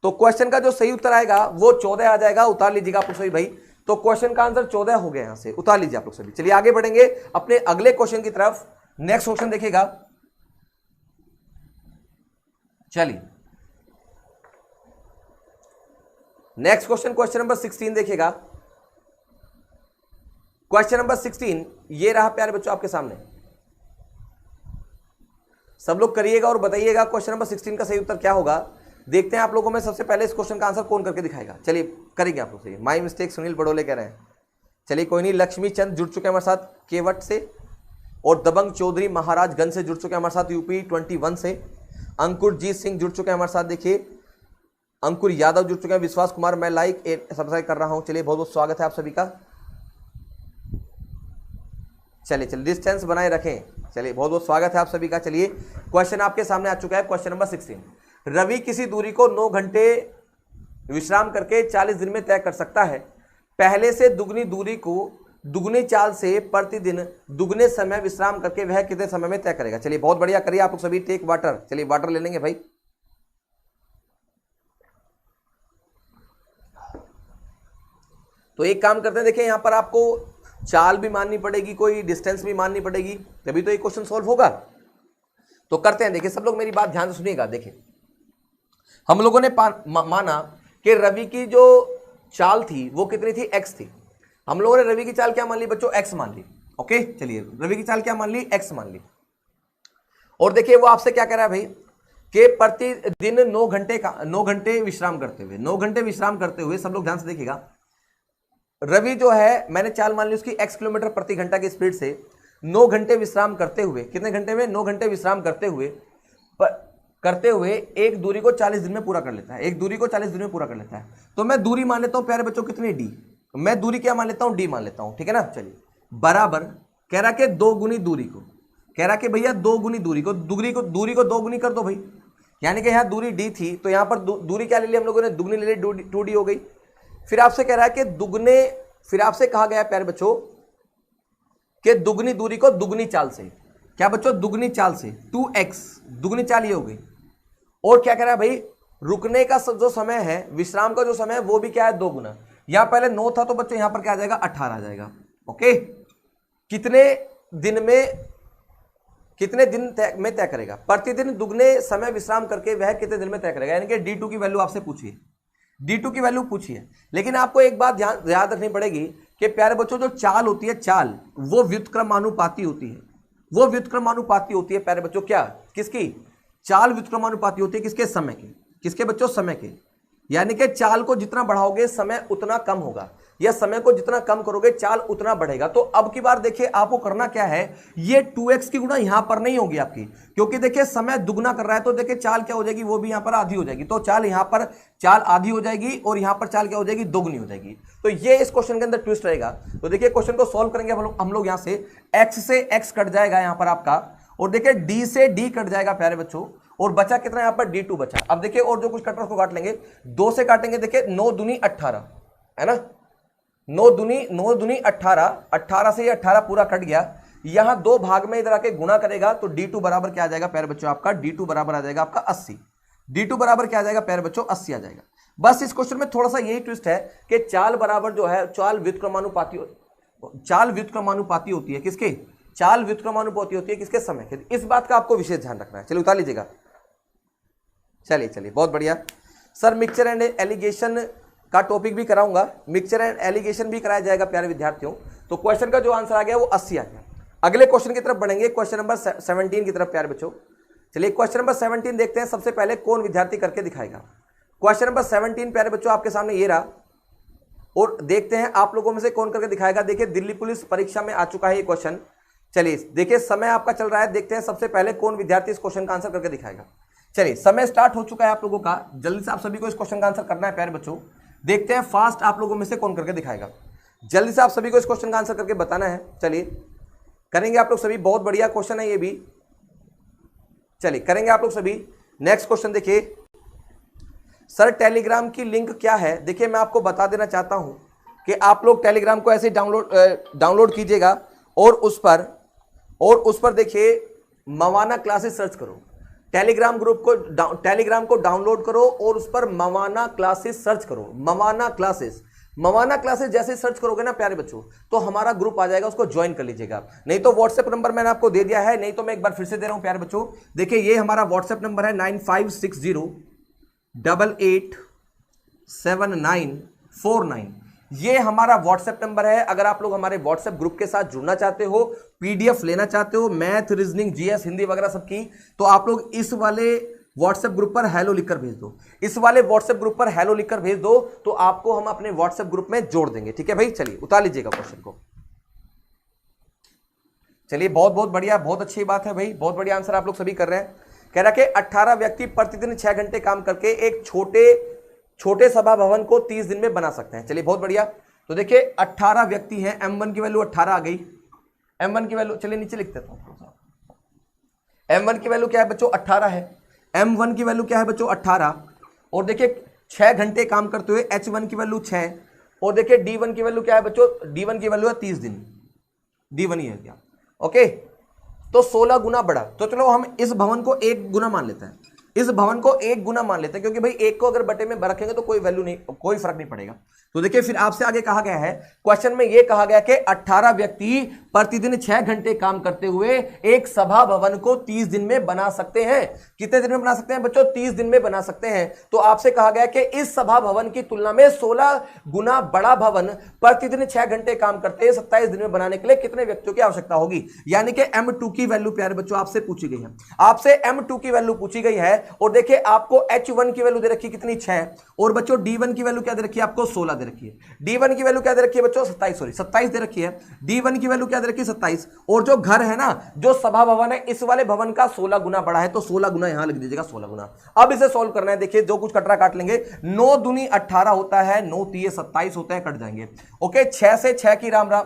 तो क्वेश्चन का जो सही उत्तर आएगा वो 14 आ जाएगा। उतार लीजिएगा आप लोग सभी भाई। तो क्वेश्चन का आंसर 14 हो गया, यहां से उतार लीजिए आप लोग सभी। चलिए आगे बढ़ेंगे अपने अगले क्वेश्चन की तरफ। नेक्स्ट क्वेश्चन देखिएगा। चलिए नेक्स्ट क्वेश्चन, क्वेश्चन नंबर 16 देखिएगा। क्वेश्चन नंबर 16 ये रहा प्यारे बच्चों आपके सामने। सब लोग करिएगा और बताइएगा क्वेश्चन नंबर 16 का सही उत्तर क्या होगा। देखते हैं आप लोगों में सबसे पहले इस क्वेश्चन का आंसर कौन करके दिखाएगा। चलिए करेंगे आप लोग सही। माई मिस्टेक सुनील बड़ोले कह रहे हैं। चलिए कोई नहीं, लक्ष्मी चंद जुड़ चुके हैं हमारे साथ केवट से, और दबंग चौधरी महाराजगंज से जुड़ चुके हैं हमारे साथ यूपी 21 से। अंकुर जीत सिंह जुड़ चुके हैं हमारे साथ, देखिए अंकुर यादव जुड़ चुके हैं। विश्वास कुमार मैं लाइक सब्सक्राइब कर रहा हूं। चलिए बहुत बहुत स्वागत है आप सभी का। चलिए डिस्टेंस बनाए रखें। चलिए बहुत बहुत स्वागत है आप सभी का। चलिए क्वेश्चन आपके सामने आ चुका है, क्वेश्चन नंबर 16। रवि किसी दूरी को 9 घंटे विश्राम करके 40 दिन में तय कर सकता है। पहले से दुगनी दूरी को दुगनी चाल से प्रतिदिन दुगने समय विश्राम करके वह कितने समय में तय करेगा। चलिए बहुत बढ़िया करिए आप लोग सभी। टेक वाटर, चलिए वाटर ले लेंगे भाई। तो एक काम करते हैं, देखिए यहां पर आपको चाल भी माननी पड़ेगी, कोई डिस्टेंस भी माननी पड़ेगी, तभी तो ये क्वेश्चन सॉल्व होगा। तो करते हैं, देखिए सब लोग मेरी बात ध्यान से सुनिएगा। देखिए हम लोगों ने माना कि रवि की जो चाल थी वो कितनी थी, x थी। हम लोगों ने रवि की चाल क्या मान ली बच्चों, x मान ली। ओके चलिए रवि की चाल क्या मान ली, x मान ली। और देखिए वो आपसे क्या कह रहा है भाई कि प्रतिदिन 9 घंटे विश्राम करते हुए, 9 घंटे विश्राम करते हुए, सब लोग ध्यान से देखिएगा, रवि जो है मैंने चाल मान ली उसकी x किलोमीटर प्रति घंटा की स्पीड से 9 घंटे विश्राम करते हुए, कितने घंटे में, 9 घंटे विश्राम करते हुए एक दूरी को 40 दिन में पूरा कर लेता है, एक दूरी को 40 दिन में पूरा कर लेता है। तो मैं दूरी मान लेता हूं प्यारे बच्चों कितनी, डी, मैं दूरी क्या मान लेता हूं, डी मान लेता हूं, ठीक है ना। चलिए बराबर कह रहा कि 2 गुनी दूरी को, कह रहा कि भैया 2 गुनी दूरी को 2 गुनी कर दो भाई, यानी कि यहाँ दूरी डी थी तो यहाँ पर दूरी क्या ले ली हम लोगों ने, दुगनी ले ली, 2d हो गई। फिर आपसे कह रहा है कि फिर आपसे कहा गया प्यारे बच्चों कि दुगनी दूरी को दुगनी चाल से, क्या बच्चों, दुगनी चाल से 2x, दुगनी चाल ये हो गई। और क्या कह रहा है भाई, रुकने का जो समय है, विश्राम का जो समय है वो भी क्या है, 2 गुना। यहां पहले 9 था तो बच्चों यहां पर क्या आ जाएगा, 18 आ जाएगा। ओके, कितने दिन में तय करेगा, प्रतिदिन दुगने समय विश्राम करके वह कितने दिन में तय करेगा, यानी कि D2 की वैल्यू आपसे पूछिए, D2 की वैल्यू पूछिए। लेकिन आपको एक बात याद रखनी पड़ेगी कि प्यारे बच्चों जो चाल होती है, चाल वो व्युत्क्रमानुपाती होती है, वो व्युत्क्रमानुपाती होती है प्यारे बच्चों, क्या, किसकी, चाल व्युत्क्रमानुपाती होती है किसके, समय के, किसके बच्चों, समय के। यानी कि चाल को जितना बढ़ाओगे समय उतना कम होगा, या समय को जितना कम करोगे चाल उतना बढ़ेगा। तो अब की बार देखिए आपको करना क्या है, ये 2x की गुणा यहां पर नहीं होगी आपकी, क्योंकि देखिए समय दुगना कर रहा है तो देखिए चाल क्या हो जाएगी, वो भी यहां पर आधी हो जाएगी। तो चाल यहां पर चाल आधी हो जाएगी और यहां पर चाल क्या हो जाएगी, दोगुनी हो जाएगी। तो ये इस क्वेश्चन के अंदर ट्विस्ट रहेगा। तो देखिए क्वेश्चन को सॉल्व करेंगे हम लोग, यहां से x से x कट जाएगा यहां पर आपका, और देखिए d से d कट जाएगा प्यारे बच्चों, और बचा कितना यहां पर, D2 बचा। अब देखिए और जो कुछ कट रहा है उसको काट लेंगे, 2 से काटेंगे, देखिए 9 दूनी 18 है ना, 9 दूनी 18, 18 से ये 18 पूरा कट गया। यहां 2 भाग में इधर आके गुणा करेगा तो D2 बराबर क्या आ जाएगा प्यारे बच्चों, आपका D2 बराबर आ जाएगा आपका 80। D2 बराबर क्या आ जाएगा प्यारे बच्चों, 80 आ जाएगा। बस इस क्वेश्चन में थोड़ा सा यही ट्विस्ट है कि चाल बराबर जो है, चाल व्युत्क्रमानुपाती होती है किसके, चाल व्युत्क्रमानुपाती होती है किसके, समय के। इस बात का आपको विशेष ध्यान रखना है। चलिए उतार लीजिएगा, चलिए बहुत बढ़िया सर। मिक्सचर एंड एलिगेशन का टॉपिक भी कराऊंगा, मिक्सचर एंड एलिगेशन भी कराया जाएगा प्यारे विद्यार्थियों। तो क्वेश्चन का जो आंसर आ गया वो 80 आ गया। अगले क्वेश्चन की तरफ बढ़ेंगे, क्वेश्चन नंबर 17 की तरफ प्यारे बच्चों। चलिए क्वेश्चन नंबर 17 देखते हैं, सबसे पहले कौन विद्यार्थी करके दिखाएगा। क्वेश्चन नंबर 17 प्यारे बच्चों आपके सामने ये रहा, और देखते हैं आप लोगों में से कौन करके दिखाएगा। देखिए दिल्ली पुलिस परीक्षा में आ चुका है ये क्वेश्चन। चलिए देखिए समय आपका चल रहा है, देखते हैं सबसे पहले कौन विद्यार्थी इस क्वेश्चन का आंसर करके दिखाएगा। चलिए समय स्टार्ट हो चुका है आप लोगों का, जल्दी से आप सभी को इस क्वेश्चन का आंसर करना है प्यारे बच्चों। देखते हैं फास्ट आप लोगों में से कौन करके दिखाएगा, जल्दी से आप सभी को इस क्वेश्चन का आंसर करके बताना है। चलिए करेंगे आप लोग सभी, बहुत बढ़िया क्वेश्चन है ये भी, चलिए करेंगे आप लोग सभी। नेक्स्ट क्वेश्चन देखिए, सर टेलीग्राम की लिंक क्या है। देखिए मैं आपको बता देना चाहता हूं कि आप लोग टेलीग्राम को ऐसे डाउनलोड कीजिएगा, और उस पर देखिए मवाना क्लासेस सर्च करो, टेलीग्राम को डाउनलोड करो और उस पर मवाना क्लासेस सर्च करो। मवाना क्लासेस जैसे सर्च करोगे ना प्यारे बच्चों, तो हमारा ग्रुप आ जाएगा, उसको ज्वाइन कर लीजिएगा। नहीं तो व्हाट्सएप नंबर मैंने आपको दे दिया है, नहीं तो मैं एक बार फिर से दे रहा हूं प्यारे बच्चों। देखिए ये हमारा व्हाट्सएप नंबर है 9560887949, ये हमारा व्हाट्सएप नंबर है। अगर आप लोग हमारे व्हाट्सएप ग्रुप के साथ जुड़ना चाहते हो, पीडीएफ लेना चाहते हो मैथ, रीजनिंग, जीएस, हिंदी वगैरह सबकी, तो आप लोग इस वाले व्हाट्सएप ग्रुप पर हेलो लिखकर भेज दो, इस वाले व्हाट्सएप ग्रुप पर हेलो लिखकर भेज दो, तो आपको हम अपने व्हाट्सएप ग्रुप में जोड़ देंगे। ठीक है भाई, चलिए उतार लीजिएगा क्वेश्चन को। चलिए बहुत बहुत बढ़िया, बहुत अच्छी बात है भाई, बहुत बढ़िया आंसर आप लोग सभी कर रहे हैं। कह रहा कि 18 व्यक्ति प्रतिदिन 6 घंटे काम करके एक छोटे सभा भवन को 30 दिन में बना सकते हैं। चलिए बहुत बढ़िया। तो देखिए 18 व्यक्ति हैं, m1 की वैल्यू 18 आ गई, m1 की वैल्यू, चलिए नीचे लिख देता हूं, m1 की वैल्यू क्या है बच्चों, 18 है। m1 की वैल्यू क्या है बच्चों, 18। और देखिए 6 घंटे काम करते हुए h1 की वैल्यू 6, और देखिए d1 की वैल्यू क्या है बच्चों, d1 की वैल्यू है 30 दिन, d1 ही है क्या। ओके, तो 16 गुना बढ़ा। तो चलो हम इस भवन को 1 गुना मान लेते हैं, इस भवन को 1 गुना मान लेते हैं, क्योंकि भाई 1 को अगर बटे में रखेंगे तो कोई वैल्यू नहीं, कोई फर्क नहीं पड़ेगा। तो देखिए फिर आपसे आगे कहा गया है, क्वेश्चन में यह कहा गया कि 18 व्यक्ति प्रतिदिन 6 घंटे काम करते हुए एक सभा भवन को 30 दिन में बना सकते हैं। कितने दिन में बना सकते हैं बच्चों? 30 दिन में बना सकते हैं। तो आपसे कहा गया कि इस सभा भवन की तुलना में 16 गुना बड़ा भवन प्रतिदिन 6 घंटे काम करते हैं 27 दिन में बनाने के लिए कितने व्यक्तियों की आवश्यकता होगी। यानी कि M2 की वैल्यू प्यारे बच्चों आपसे पूछी गई है, आपसे M2 की वैल्यू पूछी गई है। और देखिए आपको H1 की वैल्यू दे रखी कितनी 6, और बच्चों D1 की वैल्यू क्या दे रखी है आपको 16 दे रखी है। D1 की वैल्यू क्या दे रखी है बच्चों 27 दे रखी है। D1 की वैल्यू क्या दे रखी है 27, और जो घर है ना, जो सभा भवन है, इस वाले भवन का 16 गुना बड़ा है, तो 16 गुना यहां लिख दीजिएगा 16 गुना। अब इसे सॉल्व करना है। देखिए जो कुछ कटरा काट लेंगे, 9 दूनी 18 होता है, 9 तिये 27 होता है, कट जाएंगे। ओके 6 से 6 की राम राम,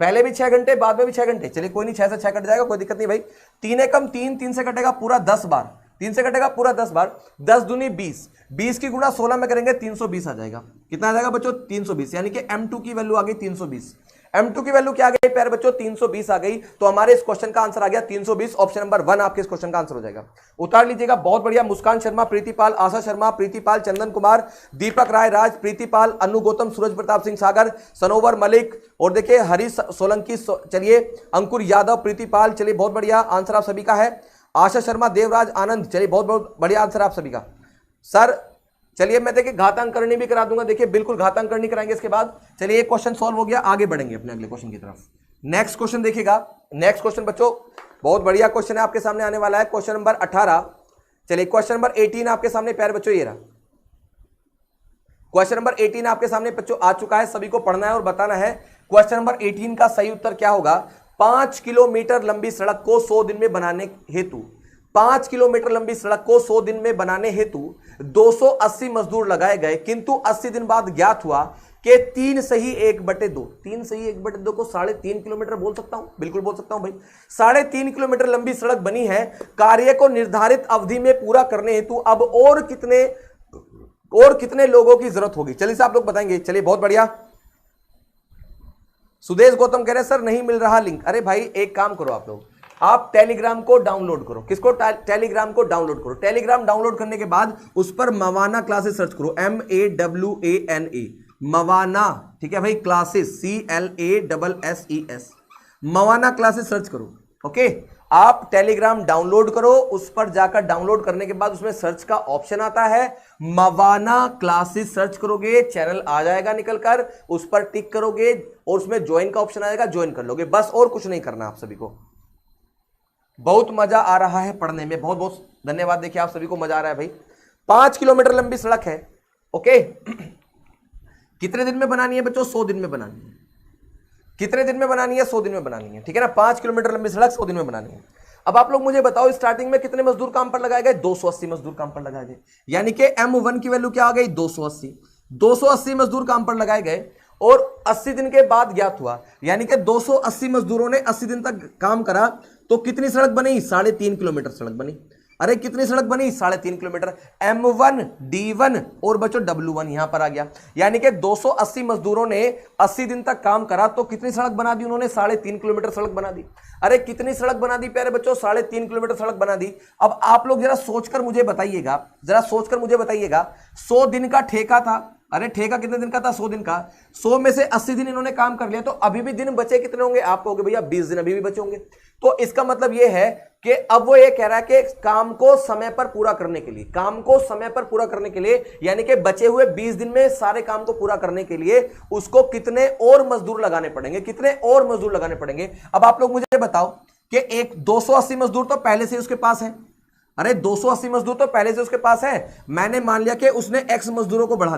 पहले भी 6 घंटे बाद में भी 6 घंटे, चलिए कोई नहीं 6 से 6 कट जाएगा, कोई दिक्कत नहीं भाई। 3 एकम 3, 3 से कटेगा पूरा 10 बार, 3 से कटेगा पूरा 10 बार, 10 दूनी 20, 20 की गुणा 16 में करेंगे 320 आ जाएगा। कितना आ जाएगा बच्चों 320, यानी कि M2 की वैल्यू आ गई 320। M2 की वैल्यू क्या आ गई प्यारे बच्चों 320 आ गई। तो हमारे इस क्वेश्चन का आंसर आ गया 320, ऑप्शन नंबर 1 आपके इस क्वेश्चन का आंसर हो जाएगा। उतार लीजिएगा, बहुत बढ़िया। मुस्कान शर्मा, प्रीतिपाल, आशा शर्मा, प्रीतिपाल, चंदन कुमार, दीपक राय राज, प्रीतिपाल, अनु गौतम, सूरज प्रताप सिंह सागर, सनोवर मलिक, और देखिए हरीश सोलंकी, चलिए अंकुर यादव, प्रीतिपाल, चलिए बहुत बढ़िया आंसर आप सभी का है। आशा शर्मा, देवराज आनंद, चलिए बहुत बहुत बढ़िया आंसर आप सभी का। सर चलिए मैं देखिए घातांक करनी भी करा दूंगा, देखिए बिल्कुल घातांक करनी कराएंगे इसके बाद। चलिए एक क्वेश्चन सॉल्व हो गया, आगे बढ़ेंगे अपने अगले क्वेश्चन की तरफ। नेक्स्ट क्वेश्चन देखिएगा, नेक्स्ट क्वेश्चन बच्चों बहुत बढ़िया क्वेश्चन है आपके सामने आने वाला है, क्वेश्चन नंबर 18। चलिए क्वेश्चन नंबर 18 आपके सामने प्यारे बच्चों ये रहा, क्वेश्चन नंबर 18 आपके सामने बच्चों आ चुका है, सभी को पढ़ना है और बताना है क्वेश्चन नंबर 18 का सही उत्तर क्या होगा। 5 किलोमीटर लंबी सड़क को 100 दिन में बनाने हेतु 5 किलोमीटर लंबी सड़क को 100 दिन में बनाने हेतु 280 मजदूर लगाए गए, किंतु 80 दिन बाद ज्ञात हुआ कि 3 सही 1/2, 3 सही 1/2 को 3.5 किलोमीटर बोल सकता हूं, बिल्कुल बोल सकता हूं भाई। 3.5 किलोमीटर लंबी सड़क बनी है, कार्य को निर्धारित अवधि में पूरा करने हेतु अब और कितने लोगों की जरूरत होगी। चलिए आप लोग बताएंगे। चलिए बहुत बढ़िया। सुदेश गौतम कह रहे सर नहीं मिल रहा लिंक। अरे भाई एक काम करो आप लोग, आप टेलीग्राम को डाउनलोड करो। किसको? टेलीग्राम को डाउनलोड करो। टेलीग्राम डाउनलोड करने के बाद उस पर मवाना क्लासेस सर्च करो, MAWANA, मवाना, ठीक है भाई, classes CLASSES, Mawana classes search करो। ओके आप टेलीग्राम डाउनलोड करो, उस पर जाकर डाउनलोड करने के बाद उसमें सर्च का ऑप्शन आता है, मवाना क्लासेस सर्च करोगे, चैनल आ जाएगा निकल कर, उस पर टिक करोगे और उसमें ज्वाइन का ऑप्शन आएगा, ज्वाइन कर लोगे, बस और कुछ नहीं करना आप सभी को। बहुत मजा आ रहा है पढ़ने में, बहुत बहुत धन्यवाद। देखिए आप सभी को मजा आ रहा है भाई। 5 किलोमीटर लंबी सड़क है, ओके कितने दिन में बनानी है बच्चों? 100 दिन में बनानी है। कितने दिन में बनानी है? 100 दिन में बनानी है, ठीक है ना। 5 किलोमीटर लंबी सड़क 100 दिन में बनानी है। अब आप लोग मुझे बताओ स्टार्टिंग में कितने मजदूर काम पर लगाए गए? 280 मजदूर काम पर लगाए गए, यानी कि M1 की वैल्यू क्या आ गई 280 मजदूर काम पर लगाए गए और 80 दिन के बाद ज्ञात हुआ, यानी कि 280 मजदूरों ने 80 दिन तक काम करा, तो कितनी सड़क बनी? 3.5 किलोमीटर सड़क बनी। अरे कितनी सड़क बनी? 3.5 किलोमीटर। M1, D1 और बच्चों W1 यहां पर आ गया, यानी कि 280 मजदूरों ने 80 दिन तक काम करा, तो कितनी सड़क बना दी उन्होंने? 3.5 किलोमीटर सड़क बना दी। अरे कितनी सड़क बना दी प्यारे बच्चों? 3.5 किलोमीटर सड़क बना दी। अब आप लोग जरा सोचकर मुझे बताइएगा, 100 दिन का ठेका था। अरे ठेका कितने दिन का था? 100 दिन का। 100 में से 80 दिन इन्होंने काम कर लिया, तो अभी भी दिन बचे कितने होंगे? आप कहोगे भैया 20 दिन अभी भी बचे होंगे। तो इसका मतलब यह है कि अब वो ये कह रहा है कि काम को समय पर पूरा करने के लिए, यानी कि बचे हुए 20 दिन में सारे काम को पूरा करने के लिए उसको कितने और मजदूर लगाने पड़ेंगे। अब आप लोग मुझे बताओ कि एक 280 मजदूर तो पहले से उसके पास है। अरे 280 मजदूर तो पहले से उसके पास है। मैंने मान लिया कि उसने X मजदूरों को बढ़ा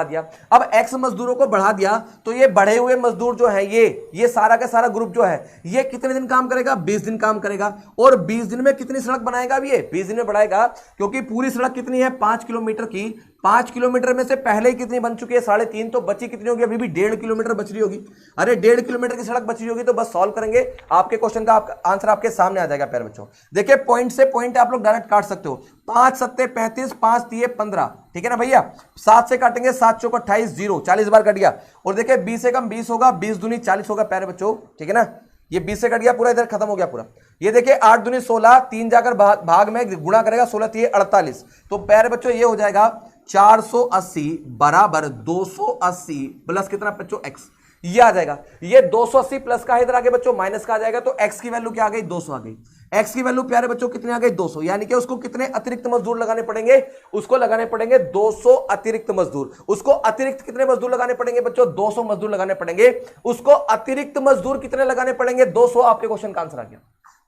दिया, अब X मजदूरों को बढ़ा दिया, तो ये बढ़े हुए मजदूर जो है, ये सारा का सारा ग्रुप जो है, ये कितने दिन काम करेगा? 20 दिन काम करेगा। और 20 दिन में कितनी सड़क बनाएगा? अब ये 20 दिन में बढ़ाएगा, क्योंकि पूरी सड़क कितनी है? 5 किलोमीटर की। 5 किलोमीटर में से पहले ही कितनी बन चुकी है? 3.5, तो बची कितनी होगी? अभी भी 1.5 किलोमीटर बच रही होगी। अरे 1.5 किलोमीटर की सड़क बच रही होगी, तो बस सॉल्व करेंगे, आपके क्वेश्चन का आंसर आपके सामने आ जाएगा प्यारे बच्चों। देखिए पॉइंट से पॉइंट आप लोग डायरेक्ट काट सकते हो। 5 सत्ते 35, 5 तिये 15, ठीक है ना भैया। 7 से काटेंगे, 7 चौक 28, 0, 40 बार कट गया। और देखिए 20 से कम 20 होगा, 20 दूनी 40 होगा प्यारे बच्चों, ठीक है ना। ये 20 से कट गया पूरा, इधर खत्म हो गया पूरा। ये देखिए 8 दूनी 16, 3 जाकर भाग में गुणा करेगा 16 3 48, तो प्यारे बच्चों ये हो जाएगा 480 बराबर 280 प्लस कितना बच्चों x, ये आ जाएगा। ये 280 प्लस का है, इधर आगे बच्चों माइनस का आ जाएगा, तो x की वैल्यू क्या आ गई 200 आ गई। x की वैल्यू प्यारे बच्चों कितने आ गई 200, यानी कि उसको कितने अतिरिक्त मजदूर लगाने पड़ेंगे, उसको लगाने पड़ेंगे 200 अतिरिक्त मजदूर। उसको अतिरिक्त कितने मजदूर लगाने पड़ेंगे बच्चों, 200 मजदूर लगाने पड़ेंगे। उसको अतिरिक्त मजदूर कितने लगाने पड़ेंगे 200। आपके क्वेश्चन का आंसर आ गया,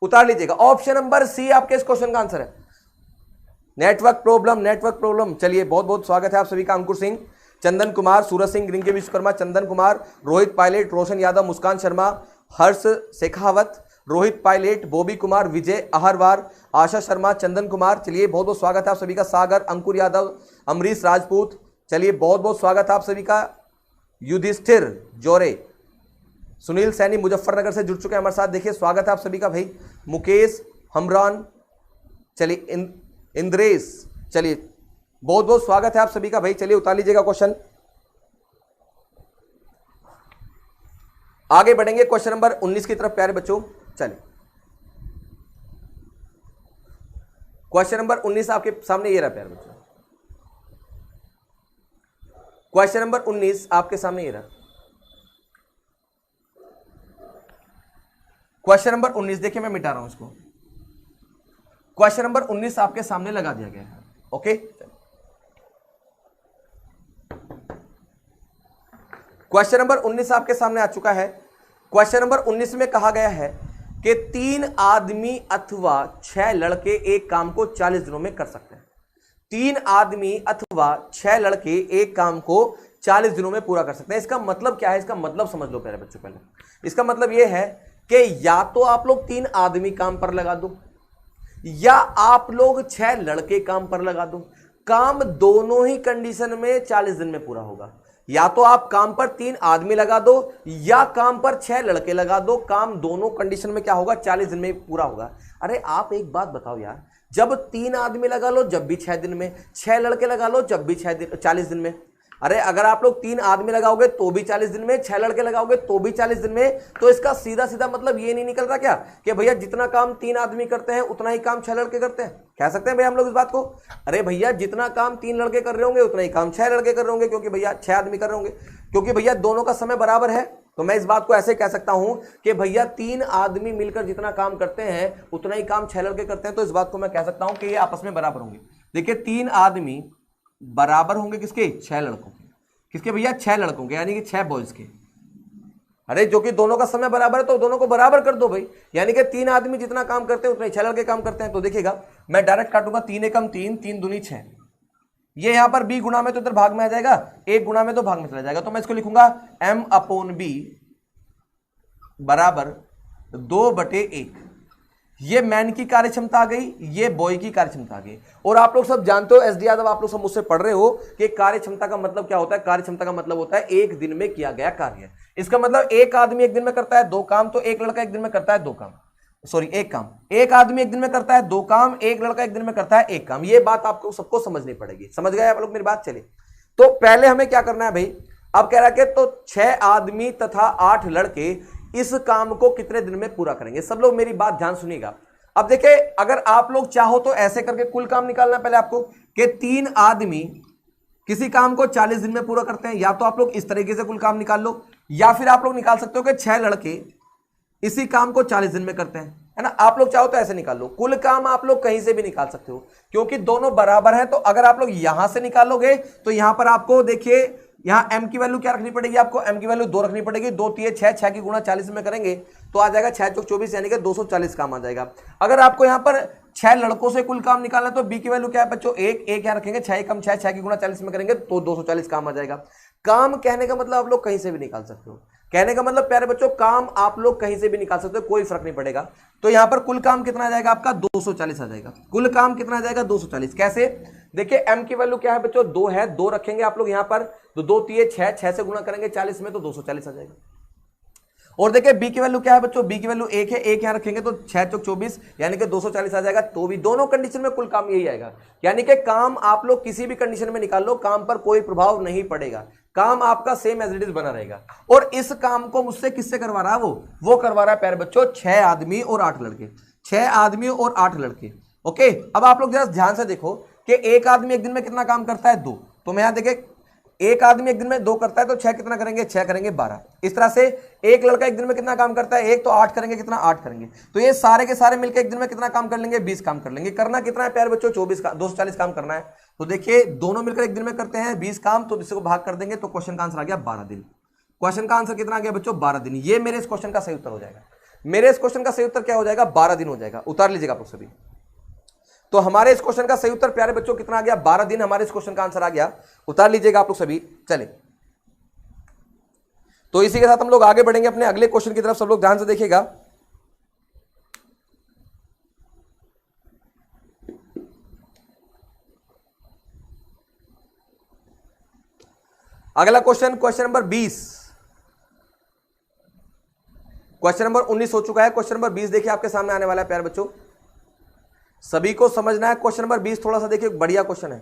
उतार लीजिएगा। ऑप्शन नंबर सी आपके इस क्वेश्चन का आंसर है। Network problem, network problem. चलिए बहुत बहुत स्वागत है आप सभी का। अंकुर सिंह, चंदन कुमार, सूरज सिंह, रिंकी विश्वकर्मा, चंदन कुमार, रोहित पायलट, रोशन यादव, मुस्कान शर्मा, हर्ष शेखावत, रोहित पायलट, बॉबी कुमार, विजय अहरवार, आशा शर्मा, चंदन कुमार। चलिए बहुत बहुत स्वागत है आप सभी का। सागर, अंकुर यादव, अमरीश राजपूत, चलिए बहुत बहुत स्वागत है आप सभी का। युधिष्ठिर जोरे, सुनील सैनी मुजफ्फरनगर से जुड़ चुके हैं हमारे साथ, देखिए स्वागत है आप सभी का भाई। मुकेश हमरान, चलिए इंद्रेश, चलिए बहुत बहुत स्वागत है आप सभी का भाई। चलिए उतार लीजिएगा क्वेश्चन, आगे बढ़ेंगे क्वेश्चन नंबर 19 की तरफ प्यारे बच्चों। चलिए क्वेश्चन नंबर 19 आपके सामने ये रहा प्यारे बच्चों। क्वेश्चन नंबर 19 आपके सामने ये रहा। क्वेश्चन नंबर 19 देखिए मैं मिटा रहा हूं इसको। क्वेश्चन नंबर 19 आपके सामने लगा दिया गया है। ओके, क्वेश्चन नंबर 19 आपके सामने आ चुका है। क्वेश्चन नंबर 19 में कहा गया है कि 3 आदमी अथवा 6 लड़के एक काम को 40 दिनों में कर सकते हैं। 3 आदमी अथवा 6 लड़के एक काम को 40 दिनों में पूरा कर सकते हैं। इसका मतलब क्या है, इसका मतलब समझ लो प्यारे बच्चों। पहले इसका मतलब यह है कि या तो आप लोग 3 आदमी काम पर लगा दो, या आप लोग 6 लड़के काम पर लगा दो। काम दोनों ही कंडीशन में 40 दिन में पूरा होगा। या तो आप काम पर 3 आदमी लगा दो, या काम पर 6 लड़के लगा दो। काम दोनों कंडीशन में क्या होगा, 40 दिन में पूरा होगा। अरे आप एक बात बताओ यार, जब 3 आदमी लगा लो जब भी 6 दिन में, 6 लड़के लगा लो जब भी 40 दिन में। अरे अगर आप लोग 3 आदमी लगाओगे तो भी 40 दिन में, 6 लड़के लगाओगे तो भी 40 दिन में। तो इसका सीधा सीधा मतलब ये नहीं निकल रहा क्या कि भैया जितना काम 3 आदमी करते हैं उतना ही काम 6 लड़के करते हैं? कह सकते हैं भैया हम लोग इस बात को? अरे भैया जितना काम 3 लड़के कर रहे होंगे उतना ही काम 6 लड़के कर रहे होंगे, क्योंकि भैया 6 आदमी कर रहे होंगे, क्योंकि भैया दोनों का समय बराबर है। तो मैं इस बात को ऐसे कह सकता हूं कि भैया 3 आदमी मिलकर जितना काम करते हैं उतना ही काम 6 लड़के करते हैं। तो इस बात को मैं कह सकता हूं कि ये आपस में बराबर होंगे। देखिए 3 आदमी बराबर होंगे किसके, 6 लड़कों के। किसके भैया, 6 लड़कों के, यानी कि 6 बॉयज के। अरे जो कि दोनों का समय बराबर है तो दोनों को बराबर कर दो भाई, यानी कि 3 आदमी जितना काम करते हैं उतना ही 6 लड़के काम करते हैं। तो देखिएगा मैं डायरेक्ट काटूंगा, 3 एकम 3, 3 दूनी 6। ये यहां पर b गुणा में तो इधर भाग में आ जाएगा, 1 गुणा में तो भाग में चला जाएगा। तो मैं इसको लिखूंगा m/b बराबर 2/1। ये मैन की कार्यक्षमता आ गई, ये बॉय की कार्यक्षमता आ गई। और आप लोग सब जानते हो एसडी यादव, आप लोग सब मुझसे पढ़ रहे हो कि कार्यक्षमता का मतलब क्या होता है। कार्यक्षमता का मतलब होता है 1 दिन में किया गया कार्य। इसका मतलब एक आदमी 1 दिन में करता है 2 काम, तो एक लड़का 1 दिन में करता है 2 काम, सॉरी 1 काम। एक आदमी 1 दिन में करता है 2 काम, एक लड़का 1 दिन में करता है 1 काम। ये बात आपको सबको समझनी पड़ेगी। समझ गए आप लोग मेरी बात? चलिए तो पहले हमें क्या करना है भाई, अब कह रहा है कि तो 6 आदमी तथा 8 लड़के इस काम को कितने दिन में पूरा करेंगे। सब लोग मेरी बात ध्यान सुनिएगा। अब देखिए अगर आप लोग चाहो तो ऐसे करके कुल काम निकालना पहले आपको कि 3 आदमी किसी काम को 40 दिन में पूरा करते हैं। या तो आप लोग इस तरीके से कुल काम निकाल लो, या फिर आप लोग निकाल सकते हो कि 6 लड़के इसी काम को 40 दिन में करते हैं, है ना। आप लोग चाहो तो ऐसे निकाल लो। कुल काम आप लोग कहीं से भी निकाल सकते हो क्योंकि दोनों बराबर हैं। तो अगर आप लोग यहां से निकालोगे तो यहां पर आपको देखिए यहां m की वैल्यू क्या रखनी पड़ेगी, आपको m की वैल्यू 2 रखनी पड़ेगी। 2 3 6, 6 की गुणा 40 में करेंगे तो आ जाएगा 6 चौक 24, यानी कि 240 काम आ जाएगा। अगर आपको यहां पर 6 लड़कों से कुल काम निकालना है तो b की वैल्यू क्या है बच्चों, 1 1 यहां रखेंगे, 6 कम 6, 6 की गुणा 40 में करेंगे तो 240 काम आ जाएगा। काम कहने का मतलब आप लोग कहीं से भी निकाल सकते हो। कहने का मतलब प्यारे बच्चों काम आप लोग कहीं से भी निकाल सकते हो, कोई फर्क नहीं पड़ेगा। तो यहां पर कुल काम कितना आ जाएगा आपका, 240 आ जाएगा। कुल काम कितना आ जाएगा, 240। कैसे, देखिए m की वैल्यू क्या है बच्चों, 2 है, 2 रखेंगे आप लोग यहां पर, तो 2 3 6, 6 से गुणा करेंगे 40 में तो 240 आ जाएगा। और देखिए b की वैल्यू क्या है बच्चों, b की वैल्यू 1 है, 1 यहां रखेंगे तो 6 चौक 24, यानी कि 240 आ जाएगा। तो भी दोनों कंडीशन में कुल काम यही आएगा, यानी कि काम आप लोग किसी भी कंडीशन में निकाल लो, काम पर कोई प्रभाव नहीं पड़ेगा, काम आपका सेम एज इट इज बना रहेगा। और इस काम को मुझसे किससे करवा रहा है, वो करवा रहा है प्यारे बच्चों 6 आदमी और 8 लड़के। 6 आदमी और 8 लड़के। ओके, अब आप लोग जरा ध्यान से देखो कि एक आदमी एक दिन में कितना काम करता है, 2। तो मैं यहां देखे एक आदमी एक दिन में 2 करता है, तो 6 कितना करेंगे, 6 करेंगे 12। इस तरह से एक लड़का एक दिन में कितना काम करता है, एक, तो 8 करेंगे, कितना 8 करेंगे। तो ये सारे के सारे मिलकर एक दिन में कितना काम कर लेंगे, 20 काम कर लेंगे। करना कितना है प्यारे बच्चों, 240 काम करना है। तो देखिए दोनों मिलकर एक दिन में करते हैं 20 काम, तो इसको भाग कर देंगे तो क्वेश्चन का आंसर आ गया 12 दिन। क्वेश्चन का आंसर कितना आ गया बच्चों, 12 दिन। ये मेरे इस क्वेश्चन का सही उत्तर हो जाएगा। मेरे इस क्वेश्चन का सही उत्तर क्या हो जाएगा, 12 दिन हो जाएगा। उतार लीजिएगा आप लोग सभी। तो हमारे इस क्वेश्चन का सही उत्तर प्यारे बच्चों कितना आ गया, 12 दिन हमारे इस क्वेश्चन का आंसर आ गया। उतार लीजिएगा आप लोग सभी। चले, तो इसी के साथ हम लोग आगे बढ़ेंगे अपने अगले क्वेश्चन की तरफ। सब लोग ध्यान से देखिएगा। अगला question, question number 20। Question number 19 हो चुका है, क्वेश्चन नंबर 20 देखिए आपके सामने आने वाला है प्यारे बच्चों। सभी को समझना है। क्वेश्चन नंबर 20 थोड़ा सा देखिए, बढ़िया क्वेश्चन है।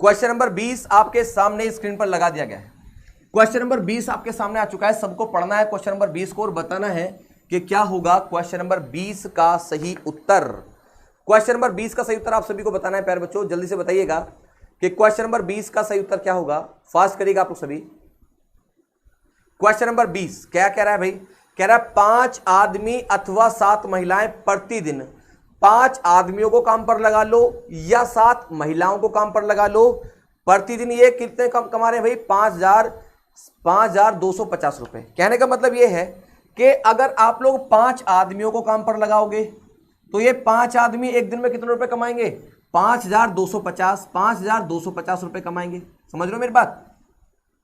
क्वेश्चन नंबर 20 आपके सामने स्क्रीन पर लगा दिया गया है। क्वेश्चन नंबर 20 आपके सामने आ चुका है। सबको पढ़ना है क्वेश्चन नंबर 20 को और बताना है कि क्या होगा क्वेश्चन नंबर 20 का सही उत्तर। क्वेश्चन नंबर 20 का सही उत्तर आप सभी को बताना है प्यारे बच्चों। जल्दी से बताइएगा कि क्वेश्चन नंबर 20 का सही उत्तर क्या होगा। फास्ट करिएगा आप लोग सभी। क्वेश्चन नंबर 20 क्या कह रहा है भाई, कह रहा है 5 आदमी अथवा 7 महिलाएं प्रतिदिन 5 आदमियों को काम पर लगा लो या 7 महिलाओं को काम पर लगा लो। प्रतिदिन ये कितने कमा रहे हैं भाई, 5,250 रुपए। कहने का मतलब ये है कि अगर आप लोग 5 आदमियों को काम पर लगाओगे तो ये 5 आदमी एक दिन में कितने रुपए कमाएंगे, 5,250 रुपए कमाएंगे। समझ रहे हो मेरी बात।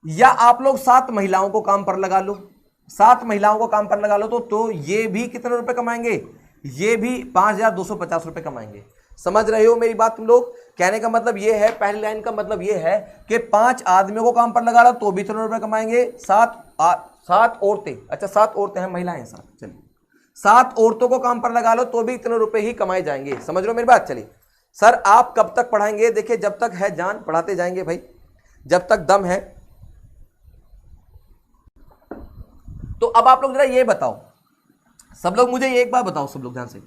या आप लोग 7 महिलाओं को काम पर लगा लो, 7 महिलाओं को काम पर लगा लो तो ये भी कितने रुपए कमाएंगे, ये भी 5,250 रुपए कमाएंगे। समझ रहे हो मेरी बात तुम लोग। कहने का मतलब ये है, पहली लाइन का मतलब ये है कि 5 आदमियों को काम पर लगा लो तो भी इतने रुपए कमाएंगे। 7 औरतें, अच्छा 7 औरतें हैं, महिलाएं हैं 7, चलिए 7 औरतों को काम पर लगा लो तो भी इतने रुपए ही कमाए जाएंगे। समझ रहे हो मेरी बात। चलिए सर आप कब तक पढ़ाएंगे, देखिए जब तक है जान पढ़ाते जाएंगे भाई, जब तक दम है। तो अब आप लोग जरा ये बताओ, सब लोग मुझे एक बात बताओ, सब लोग ध्यान से।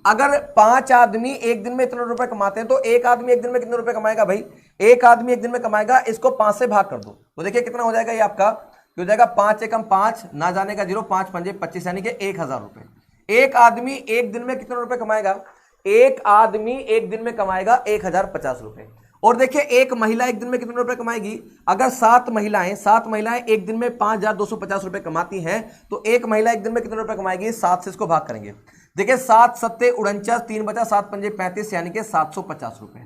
अगर 5 आदमी एक दिन में इतने रुपए कमाते हैं तो एक आदमी एक दिन में कितने रुपए कमाएगा भाई, एक आदमी एक दिन में कमाएगा, इसको 5 से भाग कर दो तो देखिए कितना हो जाएगा। ये आपका हो जाएगा 5 एकम 5, ना जाने का 0, 5 पंजे 25, यानी कि 1,000 रुपए। एक आदमी एक दिन में कितने रुपए कमाएगा, एक आदमी एक दिन में कमाएगा 1,050 रुपए। और देखिए एक महिला एक दिन में कितने रुपए कमाएगी, अगर 7 महिलाएं एक दिन में 5,250 रुपए कमाती हैं तो एक महिला एक दिन में कितने रुपए कमाएगी, 7 से इसको भाग करेंगे। देखिए 7 सत्ते 49, 3 बचा 7 पंजे 35, यानी कि 750 रुपए।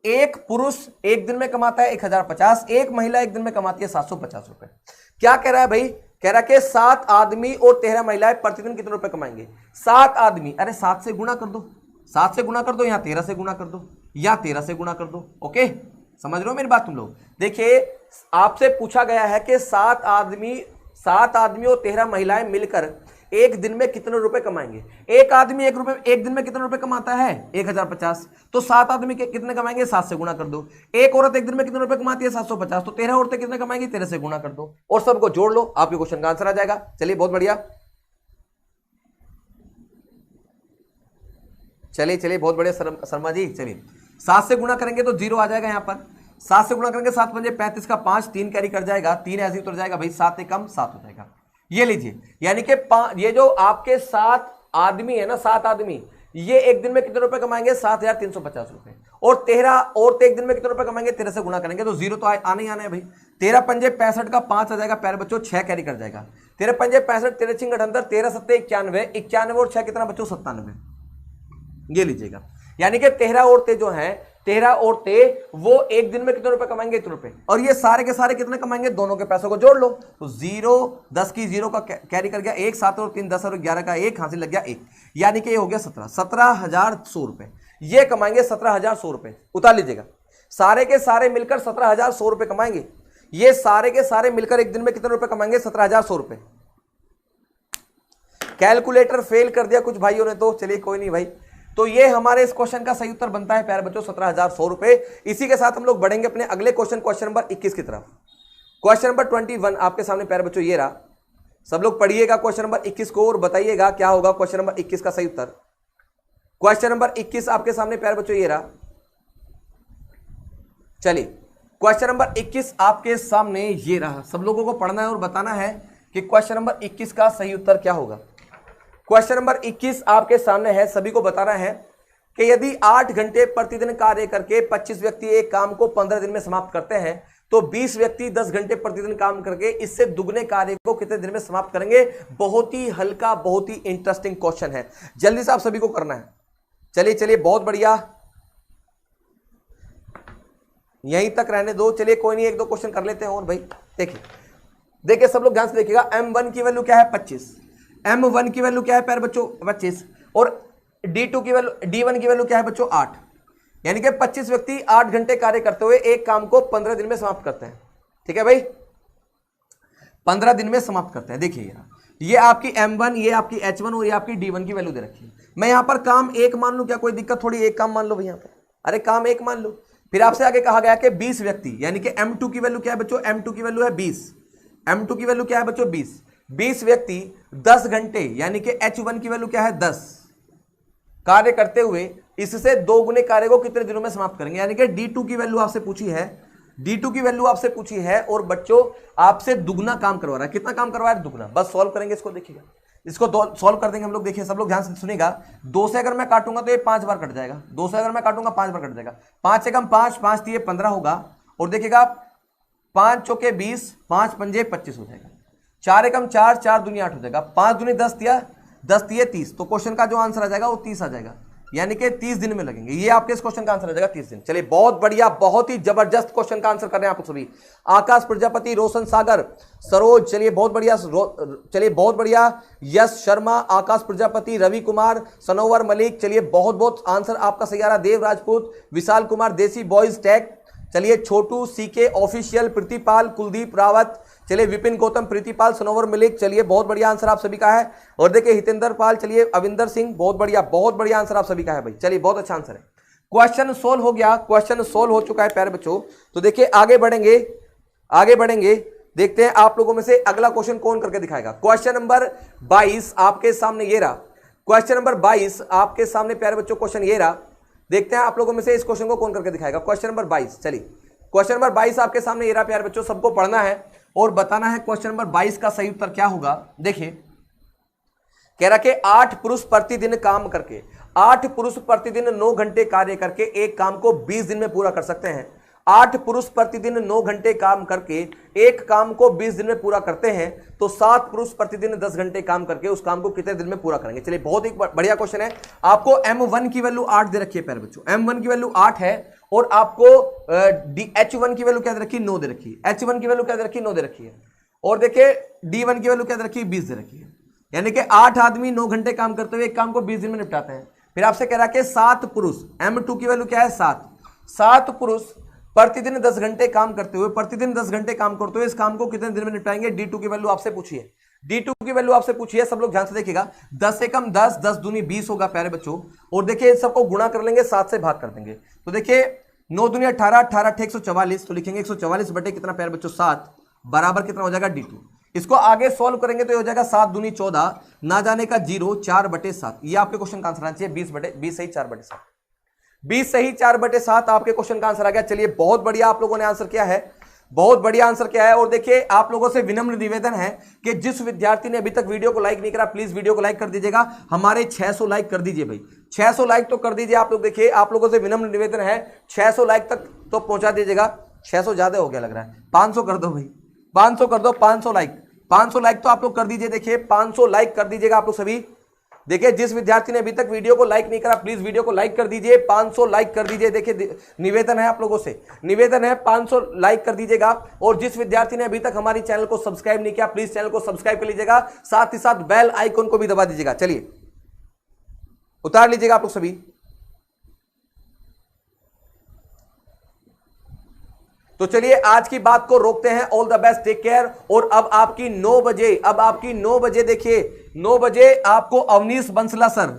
एक पुरुष एक दिन में कमाता है 1,050, एक महिला एक दिन में कमाती है 750 रुपए। क्या कह रहा है भाई, कह रहा है कि 7 आदमी और 13 महिलाएं प्रतिदिन कितने रुपए कमाएंगे। 7 आदमी, अरे 7 से गुणा कर दो, 7 से गुणा कर दो, या 13 से गुणा कर दो, या 13 से गुणा कर दो। ओके समझ रहे हो मेरी बात तुम लोग। देखिए आपसे पूछा गया है कि 7 आदमी और 13 महिलाएं मिलकर एक दिन में कितने रुपए कमाएंगे। एक आदमी एक दिन में कितने रुपए कमाता है, 1,050, तो 7 आदमी कितने कमाएंगे, 7 से गुणा कर दो। एक औरत एक दिन में कितने रुपए कमाती है, 750, तो 13 औरतें कितने कमाएंगी, 13 से गुणा कर दो और सबको जोड़ लो, आपके क्वेश्चन का आंसर आ जाएगा। चलिए बहुत बढ़िया, चलिए बहुत बढ़िया शर्मा जी। चलिए 7 से गुणा करेंगे तो 0 आ जाएगा यहाँ पर। 7 से गुणा करेंगे 7 पंजे 35 का 5, 3 कैरी कर जाएगा, 3 ऐसे उतर जाएगा भाई, 7 एकम 7 हो जाएगा। ये लीजिए, यानी कि ये जो आपके 7 आदमी है ना, 7 आदमी ये एक दिन में कितने रुपए कमाएंगे, 7,350 रुपए। और 13 औरतें एक दिन में कितने रुपए कमाएंगे, 13 से गुणा करेंगे तो 0 तो आने ही आना है भाई। 13 पंजे 65 का 5 आ जाएगा प्यारे बच्चों, 6 कैरी कर जाएगा। 13 पंजे 65, 13 छिंग 78, 13 सत्ते 91, 91 और 6 कितना बच्चों, 97। ये लीजिएगा, यानी कि 13 औरतें जो हैं, 13 औरतें वो एक दिन में कितने रुपए कमाएंगे, इतने रुपए। और ये सारे के सारे कितने कमाएंगे, दोनों के पैसों को जोड़ लो तो 0 10 की 0 का कैरी कर गया 1, 7 और 3 10 और 11 का 1 हासिल लग गया 1, यानी कि ये हो गया 17,100 रुपए। ये कमाएंगे 17,100 रुपए। उतार लीजिएगा, सारे के सारे मिलकर 17,100 रुपए कमाएंगे। ये सारे के सारे मिलकर एक दिन में कितने रुपए कमाएंगे, 17,100 रुपए। कैलकुलेटर फेल कर दिया कुछ भाइयों ने, तो चलिए कोई नहीं भाई, तो ये हमारे इस क्वेश्चन का सही उत्तर बनता है प्यारे बच्चों 17,100 रुपए। इसी के साथ हम लोग बढ़ेंगे अपने अगले क्वेश्चन नंबर 21 की तरफ। क्वेश्चन नंबर 21 आपके सामने प्यारे बच्चों ये रहा। सब लोग पढ़िएगा क्वेश्चन नंबर 21 को और बताइएगा क्या होगा क्वेश्चन नंबर 21 का सही उत्तर। क्वेश्चन नंबर 21 आपके सामने प्यारे बच्चों ये रहा। चलिए क्वेश्चन नंबर 21 आपके सामने ये रहा। सब लोगों को पढ़ना है और बताना है कि क्वेश्चन नंबर 21 का सही उत्तर क्या होगा। क्वेश्चन नंबर 21 आपके सामने है, सभी को बताना है कि यदि 8 घंटे प्रतिदिन कार्य करके 25 व्यक्ति एक काम को 15 दिन में समाप्त करते हैं तो 20 व्यक्ति 10 घंटे प्रतिदिन काम करके इससे दुगने कार्य को कितने दिन में समाप्त करेंगे। बहुत ही हल्का, बहुत ही इंटरेस्टिंग क्वेश्चन है, जल्दी से आप सभी को करना है। चलिए चलिए, बहुत बढ़िया, यहीं तक रहने दो। चलिए कोई नहीं, एक दो क्वेश्चन कर लेते हैं और भाई। देखिए देखिए सब लोग ध्यान से देखिएगा। M1 की वैल्यू क्या है 25, M1 की वैल्यू क्या है प्यारे बच्चों 25, और D2 की वैल्यू, D1 की वैल्यू क्या है बच्चों 8। यानी कि 25 व्यक्ति 8 घंटे कार्य करते हुए एक काम को 15 दिन में समाप्त करते हैं। ठीक है भाई, 15 दिन में समाप्त करते हैं। देखिए ये आपकी M1, ये आपकी H1 और ये आपकी D1 की वैल्यू दे रखी है। मैं यहां पर काम एक मान लूं, क्या कोई दिक्कत थोड़ी, एक काम मान लो भाई यहां पर, अरे काम एक मान लो। फिर आपसे आगे कहा गया कि 20 व्यक्ति, यानी कि M2 की वैल्यू क्या है बच्चों, M2 की वैल्यू है 20, M2 की वैल्यू क्या है बच्चों 20, 20 व्यक्ति 10 घंटे यानी कि H1 की वैल्यू क्या है 10 कार्य करते हुए इससे 2 गुने कार्य को कितने दिनों में समाप्त करेंगे। यानी कि D2 की वैल्यू आपसे पूछी है, D2 की वैल्यू आपसे पूछी है और बच्चों आपसे दुगना काम करवा रहा है। कितना काम करवा रहा है, दुगना। बस सॉल्व करेंगे इसको, देखिएगा इसको सॉल्व कर देंगे हम लोग। देखिए सब लोग ध्यान से सुनिएगा। 2 से अगर मैं काटूंगा तो ये 5 बार कट जाएगा, 2 से अगर मैं काटूंगा 5 बार कट जाएगा। 5 से कम 5, 5 दिए 15 होगा, और देखिएगा 5 चौके 20, 5 पंजे 25 हो जाएगा। 4 एकम 4, 4 दूनी 8 हो जाएगा। 5 दूनी 10 दिया, 10 दिए 30, तो क्वेश्चन का जो आंसर आ जाएगा वो 30 आ जाएगा, यानी कि 30 दिन में लगेंगे। ये आपके इस क्वेश्चन का आंसर आ जाएगा 30 दिन। चलिए बहुत बढ़िया, बहुत ही जबरदस्त क्वेश्चन का आंसर कर रहे हैं आप सभी। आकाश प्रजापति, रोशन सागर, सरोज, चलिए बहुत बढ़िया, चलिए बहुत बढ़िया। यश शर्मा, आकाश प्रजापति, रवि कुमार, सनोवर मलिक, चलिए बहुत बहुत आंसर आपका सही आ रहा। देव राजपूत, विशाल कुमार, देसी बॉयज टेक, चलिए छोटू, सीके ऑफिशियल, प्रीतिपाल, कुलदीप रावत, चलिए विपिन गौतम, प्रीतिपाल, सनोवर मलिक, चलिए बहुत बढ़िया आंसर आप सभी का है। और देखिए हितेंद्र पाल, चलिए अविंदर सिंह, बहुत बढ़िया आंसर आप सभी का है भाई। चलिए बहुत अच्छा आंसर है। क्वेश्चन सोल्व हो गया, क्वेश्चन सोल्व हो चुका है प्यारे बच्चों। तो देखिए आगे बढ़ेंगे, देखते हैं आप लोगों में से अगला क्वेश्चन कौन करके दिखाएगा। क्वेश्चन नंबर 22 आपके सामने ये रहा। क्वेश्चन नंबर 22 आपके सामने प्यारे बच्चों क्वेश्चन ये रहा। देखते हैं आप लोगों में से इस क्वेश्चन को कौन करके दिखाएगा। क्वेश्चन नंबर 22, चलिए क्वेश्चन नंबर 22 आपके सामने ये रहा प्यारे बच्चों। सबको पढ़ना है और बताना है क्वेश्चन नंबर 22 का सही उत्तर क्या होगा। देखिए कह रहा कि 8 पुरुष प्रतिदिन काम करके, 8 पुरुष प्रतिदिन 9 घंटे कार्य करके एक काम को 20 दिन में पूरा कर सकते हैं। 8 पुरुष प्रतिदिन 9 घंटे काम करके एक काम को 20 दिन में पूरा करते हैं, तो 7 पुरुष प्रतिदिन 10 घंटे काम करके उस काम को कितने दिन में पूरा करेंगे। चलिए बहुत ही बढ़िया क्वेश्चन है। आपको M1 की वैल्यू 8 दे रखी है प्यारे बच्चों, M1 की वैल्यू 8 है, और आपको H1 की वैल्यू क्या दे रखी है 9 दे रखी है। H1 की वैल्यू क्या दे रखी है 9 दे रखी है, और देखिए D1 की वैल्यू क्या दे रखी है 20 दे रखी है। यानी कि 8 आदमी 9 घंटे काम करते हुए एक काम को 20 दिन में निपटाते हैं। फिर आपसे कह रहा है कि 7 पुरुष, M2 की वैल्यू क्या है 7 पुरुष प्रतिदिन 10 घंटे काम करते हुए, प्रतिदिन 10 घंटे काम करते हुए इस काम को कितने दिन में निपटाएंगे। D2 की वैल्यू आपसे पूछी है, D2 की वैल्यू आपसे पूछी है। सब लोग ध्यान से देखिएगा। 10 से कम 10, 10 दूनी 20 होगा प्यारे बच्चों, और देखिए सबको गुणा कर लेंगे, 7 से भाग कर देंगे। तो देखिए 9 दूनी 18, 18 8 144, तो लिखेंगे 144 बटे कितना प्यारे बच्चों 7, बराबर कितना हो जाएगा D2। इसको आगे सॉल्व करेंगे तो ये हो जाएगा 7 दूनी 14, ना जाने का 0, 4/7। ये आपके क्वेश्चन का आंसर आना चाहिए 20 सही 4/7, 20 सही 4/7 आपके क्वेश्चन का आंसर आ गया। चलिए बहुत बढ़िया आप लोगों ने आंसर किया है, बहुत बढ़िया आंसर किया है। और देखिए आप लोगों से विनम्र निवेदन है कि जिस विद्यार्थी ने अभी तक वीडियो को लाइक नहीं करा, प्लीज वीडियो को लाइक कर दीजिएगा। हमारे 600 लाइक कर दीजिए भाई, 600 लाइक तो कर दीजिए आप लोग। देखिए आप लोगों से विनम्र निवेदन है 600 लाइक तक तो पहुंचा दीजिएगा। 600 ज्यादा हो गया लग रहा है, 500 कर दो भाई, 500 कर दो, 500 लाइक, 500 लाइक तो आप लोग कर दीजिए। देखिए 500 लाइक कर दीजिएगा आप लोग सभी। देखिए जिस विद्यार्थी ने अभी तक वीडियो को लाइक नहीं करा, प्लीज वीडियो को लाइक कर दीजिए, 500 लाइक कर दीजिए। देखिए निवेदन है आप लोगों से, निवेदन है 500 लाइक कर दीजिएगा। और जिस विद्यार्थी ने अभी तक हमारी चैनल को सब्सक्राइब नहीं किया, प्लीज चैनल को सब्सक्राइब कर लीजिएगा, साथ ही साथ बेल आइकन को भी दबा दीजिएगा। चलिए उतार लीजिएगा आप लोग सभी। तो चलिए आज की बात को रोकते हैं। All the best, take care. और अब आपकी 9 बजे, देखिए 9 बजे आपको अवनीश बंसला सर,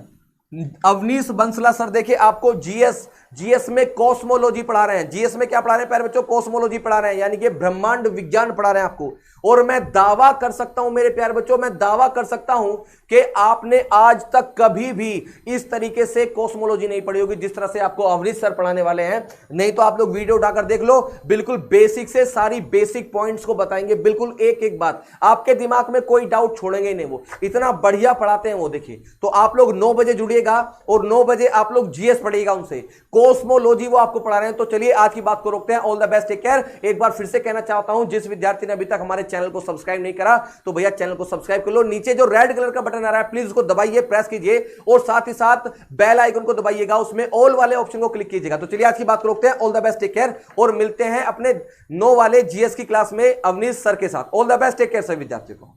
अवनीश बंसला सर, देखिए आपको जीएस में कॉस्मोलॉजी पढ़ा रहे हैं। जीएस में क्या पढ़ा रहे हैं प्यारे बच्चों? कॉस्मोलॉजी पढ़ा रहे हैं, यानी कि ब्रह्मांड विज्ञान पढ़ा रहे हैं आपको। और मैं दावा कर सकता हूं मेरे प्यारे बच्चों, मैं दावा कर सकता हूं कि आपने आज तक कभी भी इस तरीके से कॉस्मोलॉजी नहीं पढ़ी होगी जिस तरह से आपको अवनीश सर पढ़ाने वाले हैं। नहीं तो आप लोग वीडियो उठाकर देख लो, बिल्कुल बेसिक से सारी बेसिक पॉइंट्स को बताएंगे, बिल्कुल एक एक बात, आपके दिमाग में कोई डाउट छोड़ेंगे ही नहीं। वो इतना बढ़िया पढ़ाते हैं वो, देखिए। तो आप लोग 9 बजे जुड़िएगा और 9 बजे आप लोग जीएस पढ़िएगा उनसे, कॉस्मोलॉजी वो आपको पढ़ा रहे हैं। तो चलिए आज की बात को रोकते हैं। All the best, take care. एक बार फिर से कहना चाहता हूं, जिस विद्यार्थी ने अभी तक हमारे चैनल को सब्सक्राइब नहीं करा तो भैया चैनल को सब्सक्राइब कर लो। नीचे जो रेड कलर का बटन आ रहा है प्लीज उसको दबाइए, प्रेस कीजिए और साथ ही साथ बेल आइकन को दबाइएगा, उसमें ऑल वाले ऑप्शन को क्लिक कीजिएगा। तो चलिए आज की बात को रोकते हैं। All the best, take care और मिलते हैं अपने 9 वाले जीएस की क्लास में अवनीश सर के साथ। All the best, take care सभी विद्यार्थियों को।